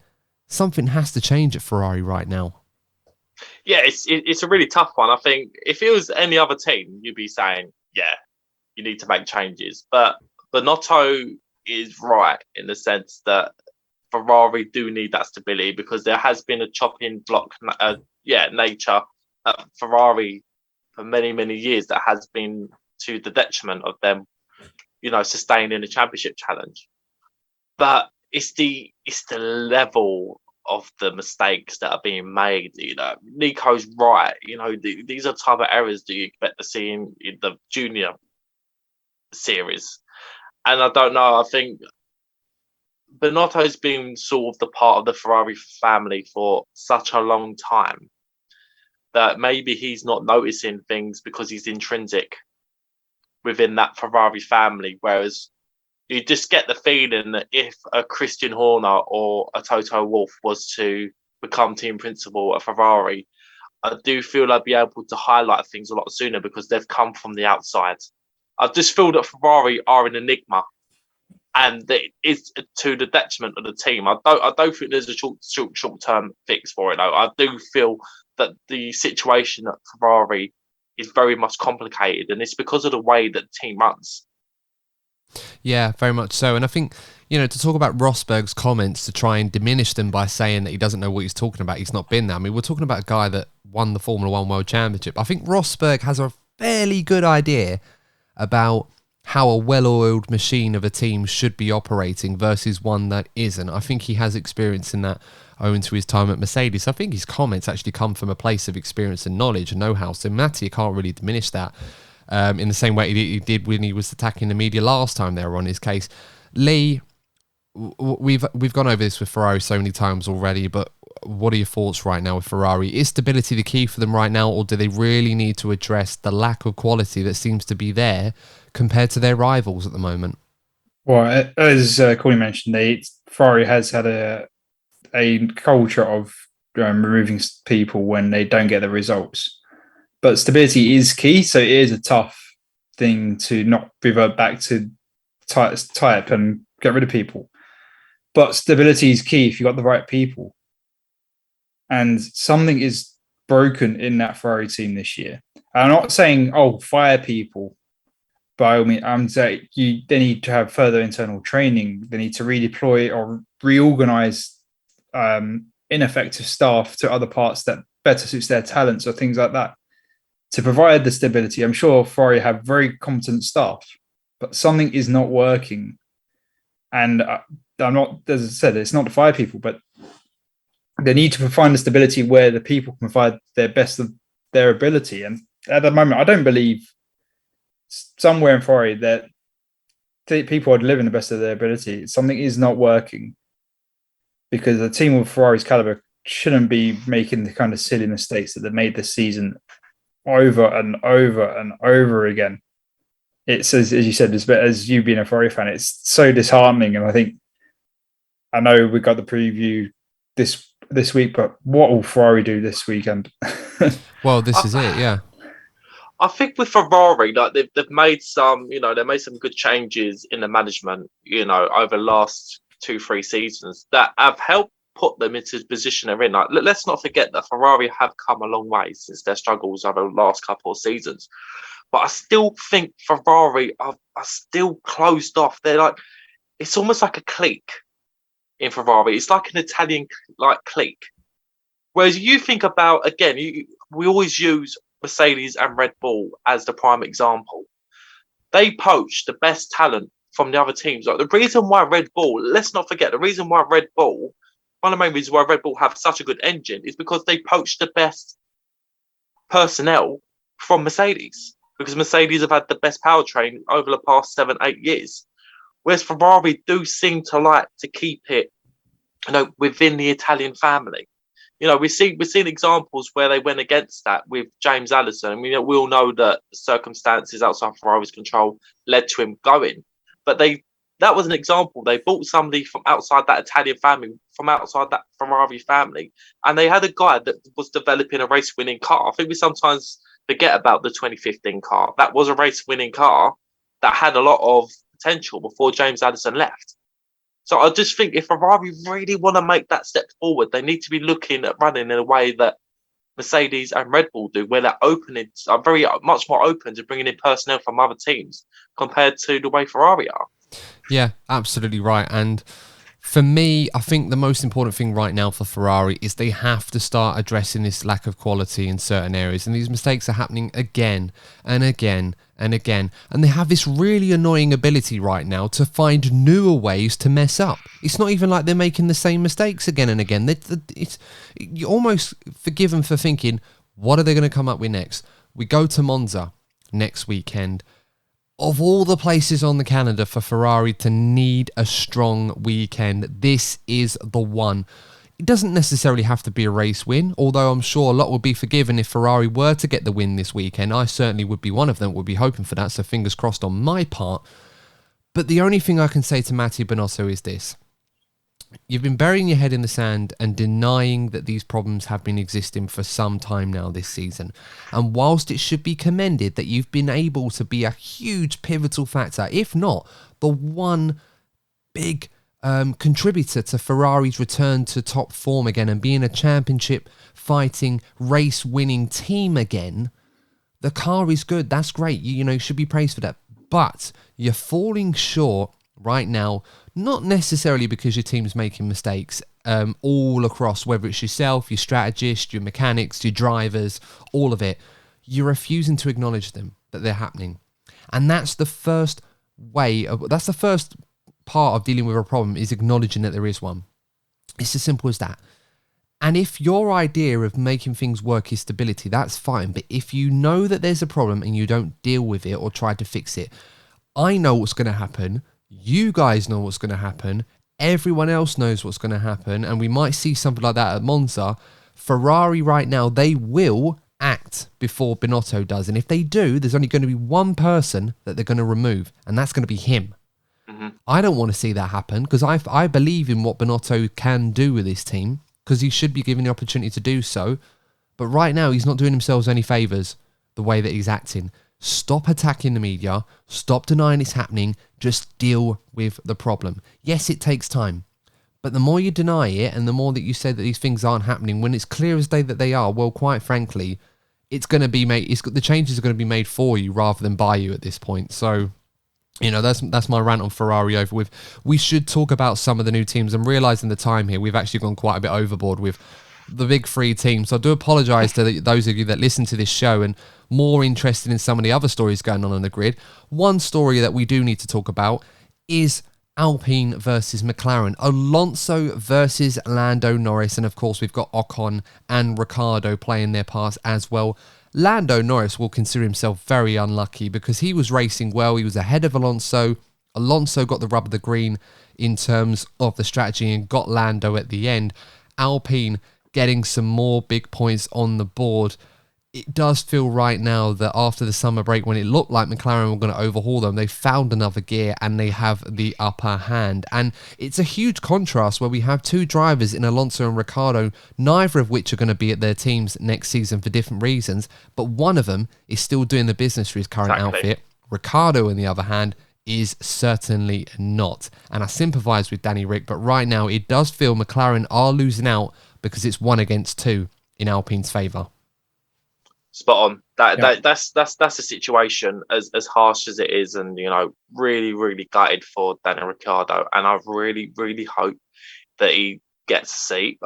something has to change at Ferrari right now. Yeah, it's a really tough one. I think if it was any other team, you'd be saying, yeah, you need to make changes. But Binotto is right in the sense that Ferrari do need that stability, because there has been a chopping block nature at Ferrari for many, many years that has been to the detriment of them, sustaining the championship challenge. But it's the level of the mistakes that are being made. Nico's right. These are type of errors that you expect to see in the junior series. And I don't know, I think Binotto's been sort of the part of the Ferrari family for such a long time that maybe he's not noticing things because he's intrinsic within that Ferrari family, whereas you just get the feeling that if a Christian Horner or a Toto Wolff was to become team principal at Ferrari, I do feel I'd be able to highlight things a lot sooner because they've come from the outside. I just feel that Ferrari are an enigma, and it is to the detriment of the team. I don't think there's a short term fix for it though. I do feel that the situation at Ferrari is very much complicated, and it's because of the way that the team runs. Yeah, very much so. And I think, to talk about Rosberg's comments to try and diminish them by saying that he doesn't know what he's talking about, he's not been there. I mean, we're talking about a guy that won the Formula One World Championship. I think Rosberg has a fairly good idea about how a well-oiled machine of a team should be operating versus one that isn't. I think he has experience in that owing to his time at Mercedes. I think his comments actually come from a place of experience and knowledge and know-how. So Matty can't really diminish that in the same way he did when he was attacking the media last time they were on his case. Lee, we've gone over this with Ferrari so many times already, but what are your thoughts right now with Ferrari? Is stability the key for them right now, or do they really need to address the lack of quality that seems to be there compared to their rivals at the moment? Well, as Corey mentioned, Ferrari has had a culture of removing people when they don't get the results. But stability is key, so it is a tough thing to not revert back to type and get rid of people. But stability is key if you've got the right people. And something is broken in that Ferrari team this year. I'm not saying, fire people. By all means, I'm saying they need to have further internal training. They need to redeploy or reorganize ineffective staff to other parts that better suits their talents or things like that to provide the stability. I'm sure Ferrari have very competent staff, but something is not working. And I'm not, as I said, it's not to fire people, but they need to find the stability where the people can provide their best of their ability. And at the moment, I don't believe somewhere in Ferrari that people are delivering the best of their ability. Something is not working because a team of Ferrari's caliber shouldn't be making the kind of silly mistakes that they made this season over and over and over again. It's, as you said, as you being a Ferrari fan, it's so disheartening. And I know we got the preview this week, but what will Ferrari do this weekend? Well, this is it, yeah. I think with Ferrari, like they've made some, they made some good changes in the management, over the last 2-3 seasons that have helped put them into the position they're in. Like, let's not forget that Ferrari have come a long way since their struggles over the last couple of seasons. But I still think Ferrari are still closed off. They're like, it's almost like a clique in Ferrari. It's like an Italian clique. Whereas you think about, again, we always use Mercedes and Red Bull as the prime example. They poach the best talent from the other teams. Like the reason why Red Bull, let's not forget, one of the main reasons why Red Bull have such a good engine is because they poach the best personnel from Mercedes. Because Mercedes have had the best powertrain over the past 7-8 years. Whereas Ferrari do seem to like to keep it, within the Italian family. We've seen examples where they went against that with James Allison. We all know that circumstances outside Ferrari's control led to him going. But that was an example. They bought somebody from outside that Italian family, from outside that Ferrari family, and they had a guy that was developing a race-winning car. I think we sometimes forget about the 2015 car. That was a race-winning car that had a lot of potential before James Allison left. So I just think if Ferrari really want to make that step forward, they need to be looking at running in a way that Mercedes and Red Bull do, where they're are very much more open to bringing in personnel from other teams compared to the way Ferrari are. Yeah, absolutely right. And for me, I think the most important thing right now for Ferrari is they have to start addressing this lack of quality in certain areas. And these mistakes are happening again and again and again. And they have this really annoying ability right now to find newer ways to mess up. It's not even like they're making the same mistakes again and again. You almost forgive them for thinking, what are they going to come up with next? We go to Monza next weekend. Of all the places on the calendar for Ferrari to need a strong weekend, this is the one. It doesn't necessarily have to be a race win, although I'm sure a lot would be forgiven if Ferrari were to get the win this weekend. I certainly would be one of them, would be hoping for that, so fingers crossed on my part. But the only thing I can say to Mattia Binotto is this. You've been burying your head in the sand and denying that these problems have been existing for some time now this season. And whilst it should be commended that you've been able to be a huge pivotal factor, if not the one big contributor to Ferrari's return to top form again and being a championship fighting, race winning team again, the car is good. That's great. You should be praised for that. But you're falling short right now, not necessarily because your team's making mistakes all across, whether it's yourself, your strategist, your mechanics, your drivers, all of it. You're refusing to acknowledge them, that they're happening. And that's the first that's the first part of dealing with a problem, is acknowledging that there is one. It's as simple as that. And if your idea of making things work is stability, that's fine. But if you know that there's a problem and you don't deal with it or try to fix it, I know what's going to happen. You guys know what's going to happen. Everyone else knows what's going to happen. And we might see something like that at Monza. Ferrari right now, they will act before Binotto does. And if they do, there's only going to be one person that they're going to remove. And that's going to be him. Mm-hmm. I don't want to see that happen because I believe in what Binotto can do with this team, because he should be given the opportunity to do so. But right now, he's not doing himself any favours the way that he's acting. Stop attacking the media. Stop denying it's happening. Just deal with the problem. Yes, it takes time. But the more you deny it and the more that you say that these things aren't happening, when it's clear as day that they are, well, quite frankly, it's going to be made. The changes are going to be made for you rather than by you at this point. So, you know, that's my rant on Ferrari over with. We should talk about some of the new teams. I'm realising the time here. We've actually gone quite a bit overboard with the big three teams. So I do apologise to those of you that listen to this show and more interested in some of the other stories going on the grid. One story that we do need to talk about is Alpine versus McLaren. Alonso versus Lando Norris. And of course, we've got Ocon and Ricciardo playing their parts as well. Lando Norris will consider himself very unlucky because he was racing well. He was ahead of Alonso. Alonso got the rub of the green in terms of the strategy and got Lando at the end. Alpine getting some more big points on the board. It does feel right now that after the summer break, when it looked like McLaren were going to overhaul them, they found another gear and they have the upper hand. And it's a huge contrast where we have two drivers in Alonso and Ricciardo, neither of which are going to be at their teams next season for different reasons, but one of them is still doing the business for his current outfit. Ricciardo, on the other hand, is certainly not. And I sympathise with Danny Rick, but right now it does feel McLaren are losing out because it's 1 against 2 in Alpine's favour. Spot on. That's the situation, as harsh as it is, and you know, really gutted for Daniel Ricciardo, and I really hope that he gets a seat.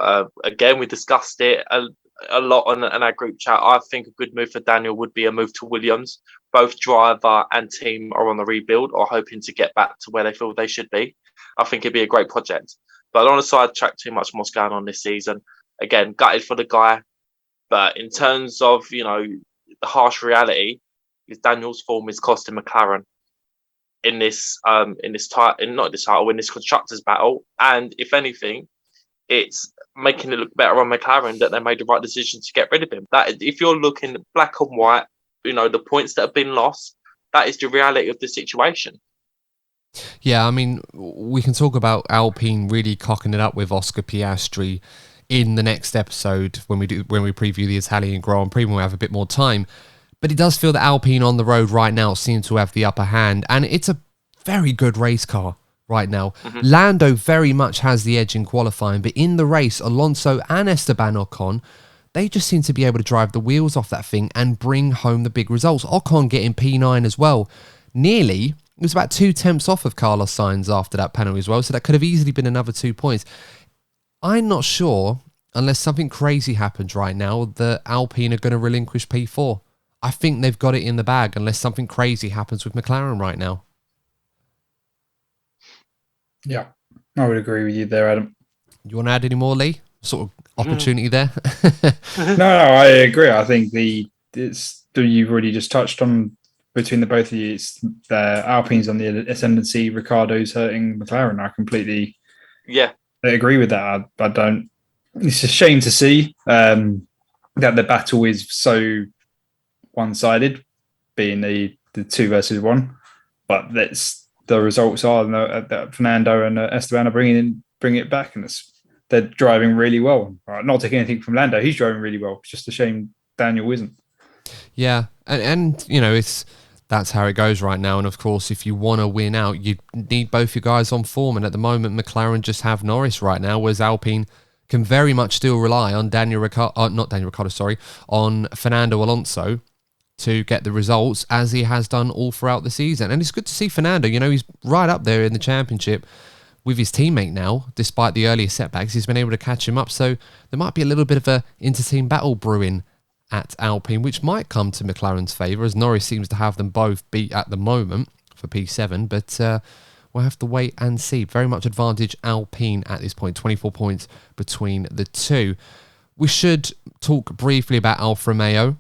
Again, we discussed it a lot in our group chat. I think a good move for Daniel would be a move to Williams. Both driver and team are on the rebuild or hoping to get back to where they feel they should be. I think it'd be a great project. But I don't want to sidetrack too much more what's going on this season. Again, gutted for the guy. But in terms of, you know, the harsh reality, is Daniel's form is costing McLaren in this constructors battle. And if anything, it's making it look better on McLaren that they made the right decision to get rid of him. That if you're looking black and white, you know, the points that have been lost, that is the reality of the situation. Yeah, I mean, we can talk about Alpine really cocking it up with Oscar Piastri in the next episode when we preview the Italian Grand Prix when we have a bit more time. But it does feel that Alpine on the road right now seem to have the upper hand, and it's a very good race car right now. Mm-hmm. Lando very much has the edge in qualifying, but in the race, Alonso and Esteban Ocon, they just seem to be able to drive the wheels off that thing and bring home the big results. Ocon getting P9 as well. Nearly, it was about 2 tenths off of Carla Signs after that penalty as well, so that could have easily been another 2 points. I'm not sure, unless something crazy happens right now, that Alpine are going to relinquish P4. I think they've got it in the bag, unless something crazy happens with McLaren right now. Yeah, I would agree with you there, Adam. You want to add any more, Lee? Sort of opportunity there? No, I agree. I think you've already just touched on between the both of you. It's the Alpine's on the ascendancy, Ricciardo's hurting McLaren. I completely I agree with that. I don't. It's a shame to see that the battle is so one-sided, being the 2 versus 1. But that's the results are that Fernando and Esteban are bringing it back, and they're driving really well. Right, not taking anything from Lando, he's driving really well. It's just a shame Daniel isn't. Yeah, and you know that's how it goes right now. And of course, if you want to win out, you need both your guys on form. And at the moment, McLaren just have Norris right now, whereas Alpine can very much still rely on on Fernando Alonso to get the results, as he has done all throughout the season. And it's good to see Fernando. You know, he's right up there in the championship with his teammate now, despite the earlier setbacks. He's been able to catch him up. So there might be a little bit of a inter-team battle brewing at Alpine, which might come to McLaren's favour, as Norris seems to have them both beat at the moment. for P7, but we'll have to wait and see. Very much advantage Alpine at this point, 24 points between the two. We should talk briefly about Alfa Romeo.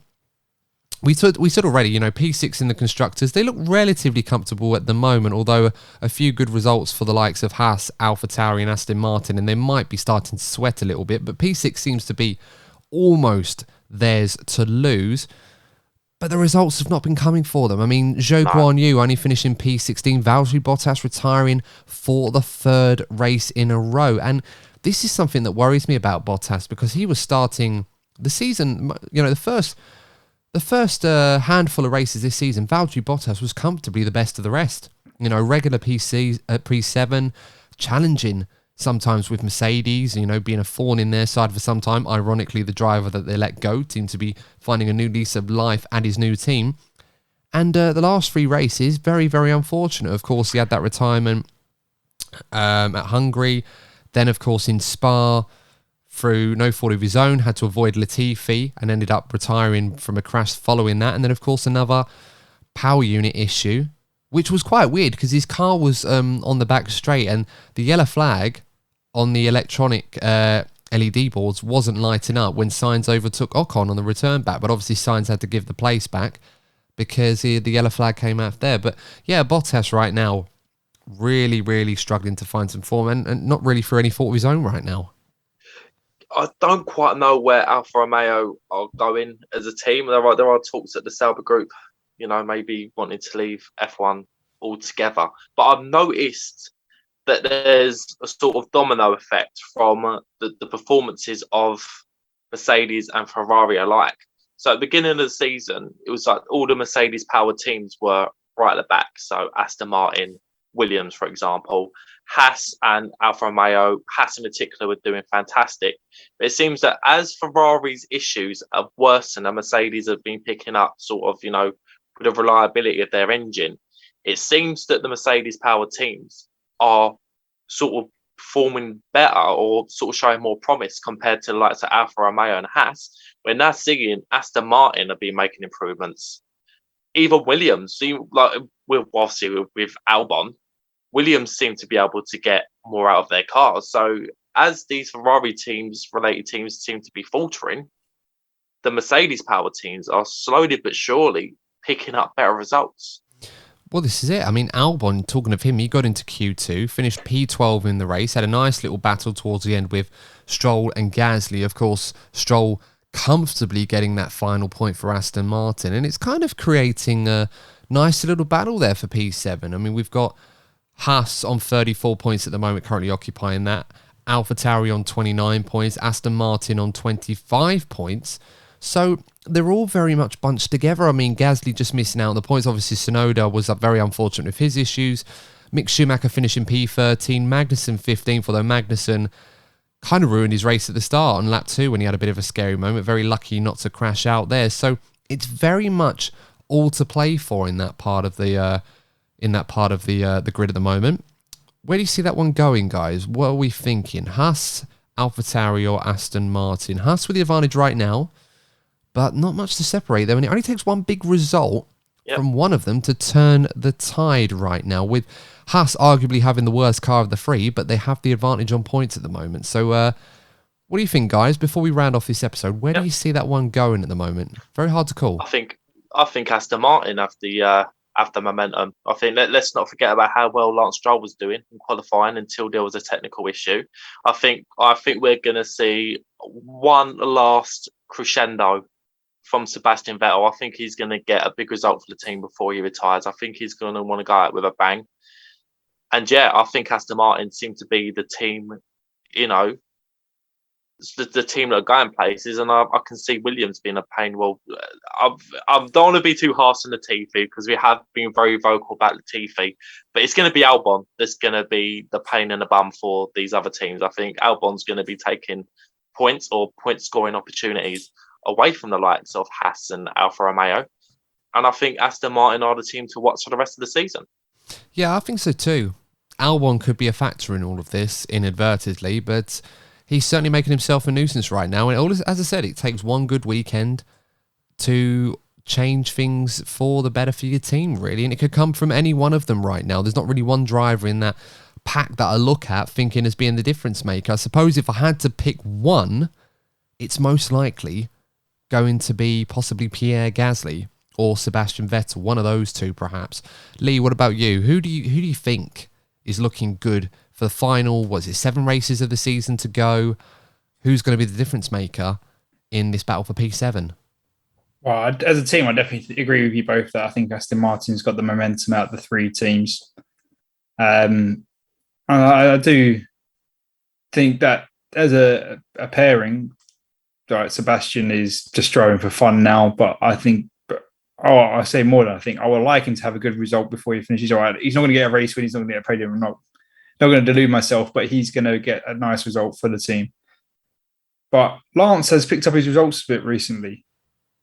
We said already, P6 in the constructors, they look relatively comfortable at the moment, although a few good results for the likes of Haas, AlphaTauri and Aston Martin, and they might be starting to sweat a little bit, but P6 seems to be almost theirs to lose. But the results have not been coming for them. I mean, Zhou Guan Yu only finishing P16, Valtteri Bottas retiring for the third race in a row. And this is something that worries me about Bottas, because he was starting the season, the first handful of races this season, Valtteri Bottas was comfortably the best of the rest. Regular P7, challenging sometimes with Mercedes, being a thorn in their side for some time. Ironically, the driver that they let go seemed to be finding a new lease of life at his new team. And the last three races, very, very unfortunate. Of course, he had that retirement at Hungary. Then, of course, in Spa, through no fault of his own, had to avoid Latifi and ended up retiring from a crash following that. And then, of course, another power unit issue, which was quite weird because his car was on the back straight and the yellow flag on the electronic LED boards wasn't lighting up when Sainz overtook Ocon on the return back. But obviously, Sainz had to give the place back because the yellow flag came out there. But yeah, Bottas right now really, really struggling to find some form and not really for any fault of his own right now. I don't quite know where Alfa Romeo are going as a team. There are talks at the Sauber Group, maybe wanting to leave F1 altogether. But I've noticed that there's a sort of domino effect from the performances of Mercedes and Ferrari alike. So at the beginning of the season, it was like all the Mercedes-powered teams were right at the back. So Aston Martin, Williams, for example, Haas and Alfa Romeo, Haas in particular, were doing fantastic. But it seems that as Ferrari's issues have worsened and Mercedes have been picking up sort of, with the reliability of their engine, it seems that the Mercedes-powered teams are sort of performing better or sort of showing more promise compared to the likes of Alfa Romeo and Haas. We're now seeing Aston Martin have been making improvements. Even Williams, with Albon, Williams seem to be able to get more out of their cars. So as these Ferrari related teams seem to be faltering, the Mercedes-powered teams are slowly but surely picking up better results. Well, this is it. I mean, Albon, talking of him, he got into Q2, finished P12 in the race, had a nice little battle towards the end with Stroll and Gasly. Of course, Stroll comfortably getting that final point for Aston Martin, and it's kind of creating a nice little battle there for P7. I mean, we've got Haas on 34 points at the moment, currently occupying that. AlphaTauri on 29 points, Aston Martin on 25 points. So they're all very much bunched together. I mean, Gasly just missing out on the points. Obviously, Tsunoda was very unfortunate with his issues. Mick Schumacher finishing P13, Magnussen 15th, although Magnussen kind of ruined his race at the start on lap 2 when he had a bit of a scary moment. Very lucky not to crash out there. So it's very much all to play for in that part of the grid at the moment. Where do you see that one going, guys? What are we thinking? Haas, AlphaTauri or Aston Martin? Haas with the advantage right now, but not much to separate them. And it only takes one big result from one of them to turn the tide right now, with Haas arguably having the worst car of the three, but they have the advantage on points at the moment. So what do you think, guys, before we round off this episode? Where do you see that one going at the moment? Very hard to call. I think Aston Martin have the momentum. I think let's not forget about how well Lance Stroll was doing in qualifying until there was a technical issue. I think we're going to see one last crescendo from Sebastian Vettel. I think he's going to get a big result for the team before he retires. I think he's going to want to go out with a bang. And I think Aston Martin seem to be the team, the team that are going places, and I can see Williams being a pain. Well, I don't want to be too harsh on Latifi because we have been very vocal about Latifi, but it's going to be Albon that's going to be the pain in the bum for these other teams. I think Albon's going to be taking points or point scoring opportunities away from the likes of Haas and Alfa Romeo, and I think Aston Martin are the team to watch for the rest of the season. Yeah, I think so too. Albon could be a factor in all of this inadvertently, but he's certainly making himself a nuisance right now. And as I said, it takes one good weekend to change things for the better for your team, really. And it could come from any one of them right now. There's not really one driver in that pack that I look at thinking as being the difference maker. I suppose if I had to pick one, it's most likely going to be possibly Pierre Gasly or Sebastian Vettel, one of those two perhaps. Lee, what about you? Who do you think is looking good for the final, 7 races of the season to go? Who's going to be the difference maker in this battle for P7? Well, as a team, I definitely agree with you both that I think Aston Martin's got the momentum out of the 3 teams. I do think that as a pairing, right, Sebastian is just driving for fun now, but I think, I say more than I think, I would like him to have a good result before he finishes. All right, he's not going to get a race win, he's not going to get a podium. I'm not going to delude myself, but he's going to get a nice result for the team. But Lance has picked up his results a bit recently,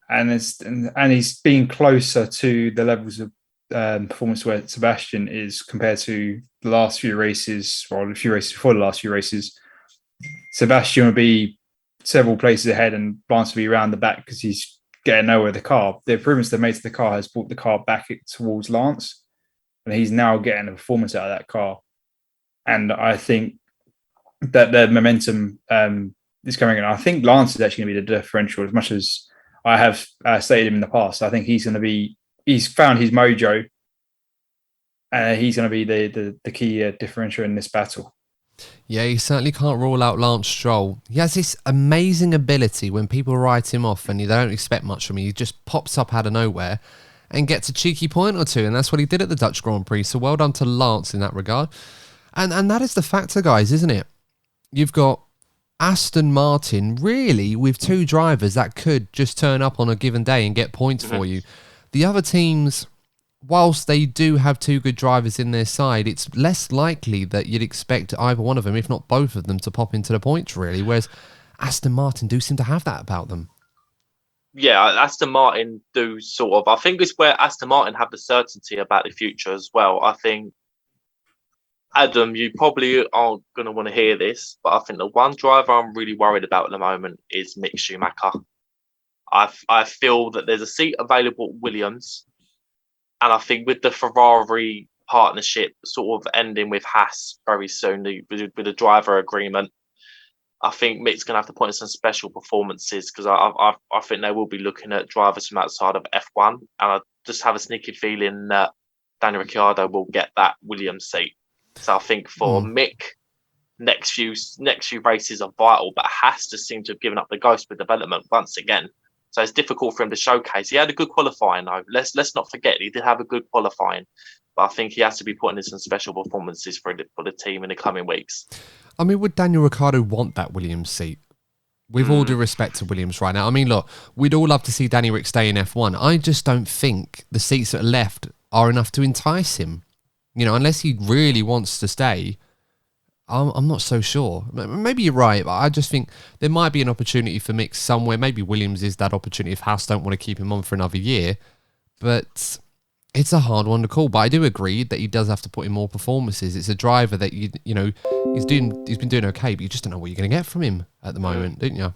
and he's being closer to the levels of performance where Sebastian is compared to the last few races, or the few races before the last few races. Sebastian will be several places ahead and Lance will be around the back because he's getting nowhere with the car. The improvements they've made to the car has brought the car back towards Lance, and he's now getting a performance out of that car. And I think that the momentum is coming in. I think Lance is actually going to be the differential, as much as I have stated him in the past. I think he's found his mojo. He's going to be the key differential in this battle. Yeah, you certainly can't rule out Lance Stroll. He has this amazing ability when people write him off and they don't expect much from him. He just pops up out of nowhere and gets a cheeky point or two, and that's what he did at the Dutch Grand Prix. So well done to Lance in that regard. And that is the factor, guys, isn't it? You've got Aston Martin, really, with 2 drivers that could just turn up on a given day and get points for you. The other teams, whilst they do have 2 good drivers in their side, it's less likely that you'd expect either one of them, if not both of them, to pop into the points, really. Whereas Aston Martin do seem to have that about them. Yeah, Aston Martin do sort of. I think it's where Aston Martin have the certainty about the future as well. I think, Adam, you probably aren't going to want to hear this, but I think the one driver I'm really worried about at the moment is Mick Schumacher. I feel that there's a seat available at Williams, and I think with the Ferrari partnership sort of ending with Haas very soon, with the driver agreement, I think Mick's going to have to put in some special performances, because I think they will be looking at drivers from outside of F1, and I just have a sneaky feeling that Daniel Ricciardo will get that Williams seat. So I think for Mick, next few races are vital, but Haas just seemed to have given up the ghost with development once again. So it's difficult for him to showcase. He had a good qualifying, though. Let's not forget he did have a good qualifying, but I think he has to be putting in some special performances for the team in the coming weeks. I mean, would Daniel Ricciardo want that Williams seat? With all due respect to Williams right now. I mean, look, we'd all love to see Danny Rick stay in F1. I just don't think the seats that are left are enough to entice him. You know, unless he really wants to stay, I'm not so sure. Maybe you're right, but I just think there might be an opportunity for Mick somewhere. Maybe Williams is that opportunity if Haas don't want to keep him on for another year. But it's a hard one to call. But I do agree that he does have to put in more performances. It's a driver that, you know, he's been doing okay, but you just don't know what you're going to get from him at the moment, don't you?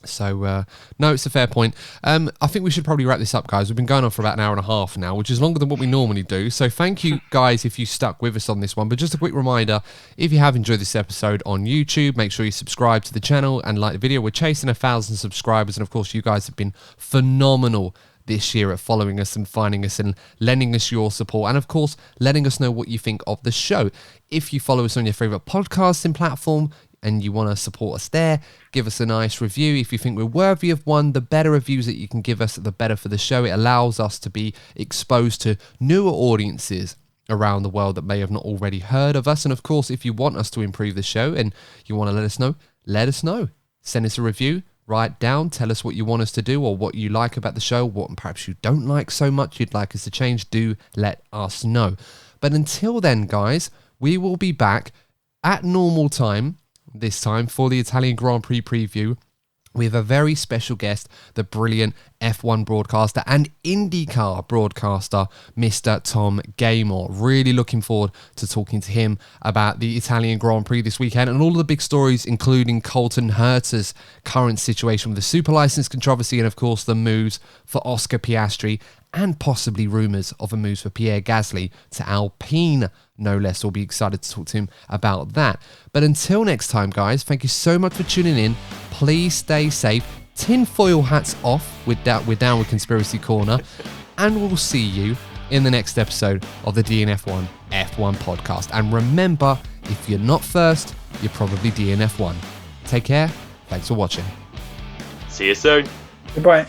So, no, it's a fair point. I think we should probably wrap this up, guys. We've been going on for about an hour and a half now, which is longer than what we normally do. So thank you, guys, if you stuck with us on this one. But just a quick reminder, if you have enjoyed this episode on YouTube, make sure you subscribe to the channel and like the video. We're chasing 1,000 subscribers. And, of course, you guys have been phenomenal this year at following us and finding us and lending us your support. And, of course, letting us know what you think of the show. If you follow us on your favourite podcasting platform and you want to support us there, give us a nice review. If you think we're worthy of one, the better reviews that you can give us, the better for the show. It allows us to be exposed to newer audiences around the world that may have not already heard of us. And of course, if you want us to improve the show and you want to let us know. Send us a review, write down, tell us what you want us to do or what you like about the show, what perhaps you don't like so much, you'd like us to change. Do let us know. But until then, guys, we will be back at normal time, this time for the Italian Grand Prix preview We have a very special guest, the brilliant F1 broadcaster and IndyCar broadcaster, Mr. Tom Gaymore. Really looking forward to talking to him about the Italian Grand Prix this weekend and all of the big stories, including Colton Herta's current situation with the super license controversy and, of course, the moves for Oscar Piastri and possibly rumours of a move for Pierre Gasly to Alpine, no less. We'll be excited to talk to him about that. But until next time, guys, thank you so much for tuning in. Please stay safe. Tinfoil hats off. We're down with Conspiracy Corner. And we'll see you in the next episode of the DNF1 F1 podcast. And remember, if you're not first, you're probably DNF1. Take care. Thanks for watching. See you soon. Goodbye.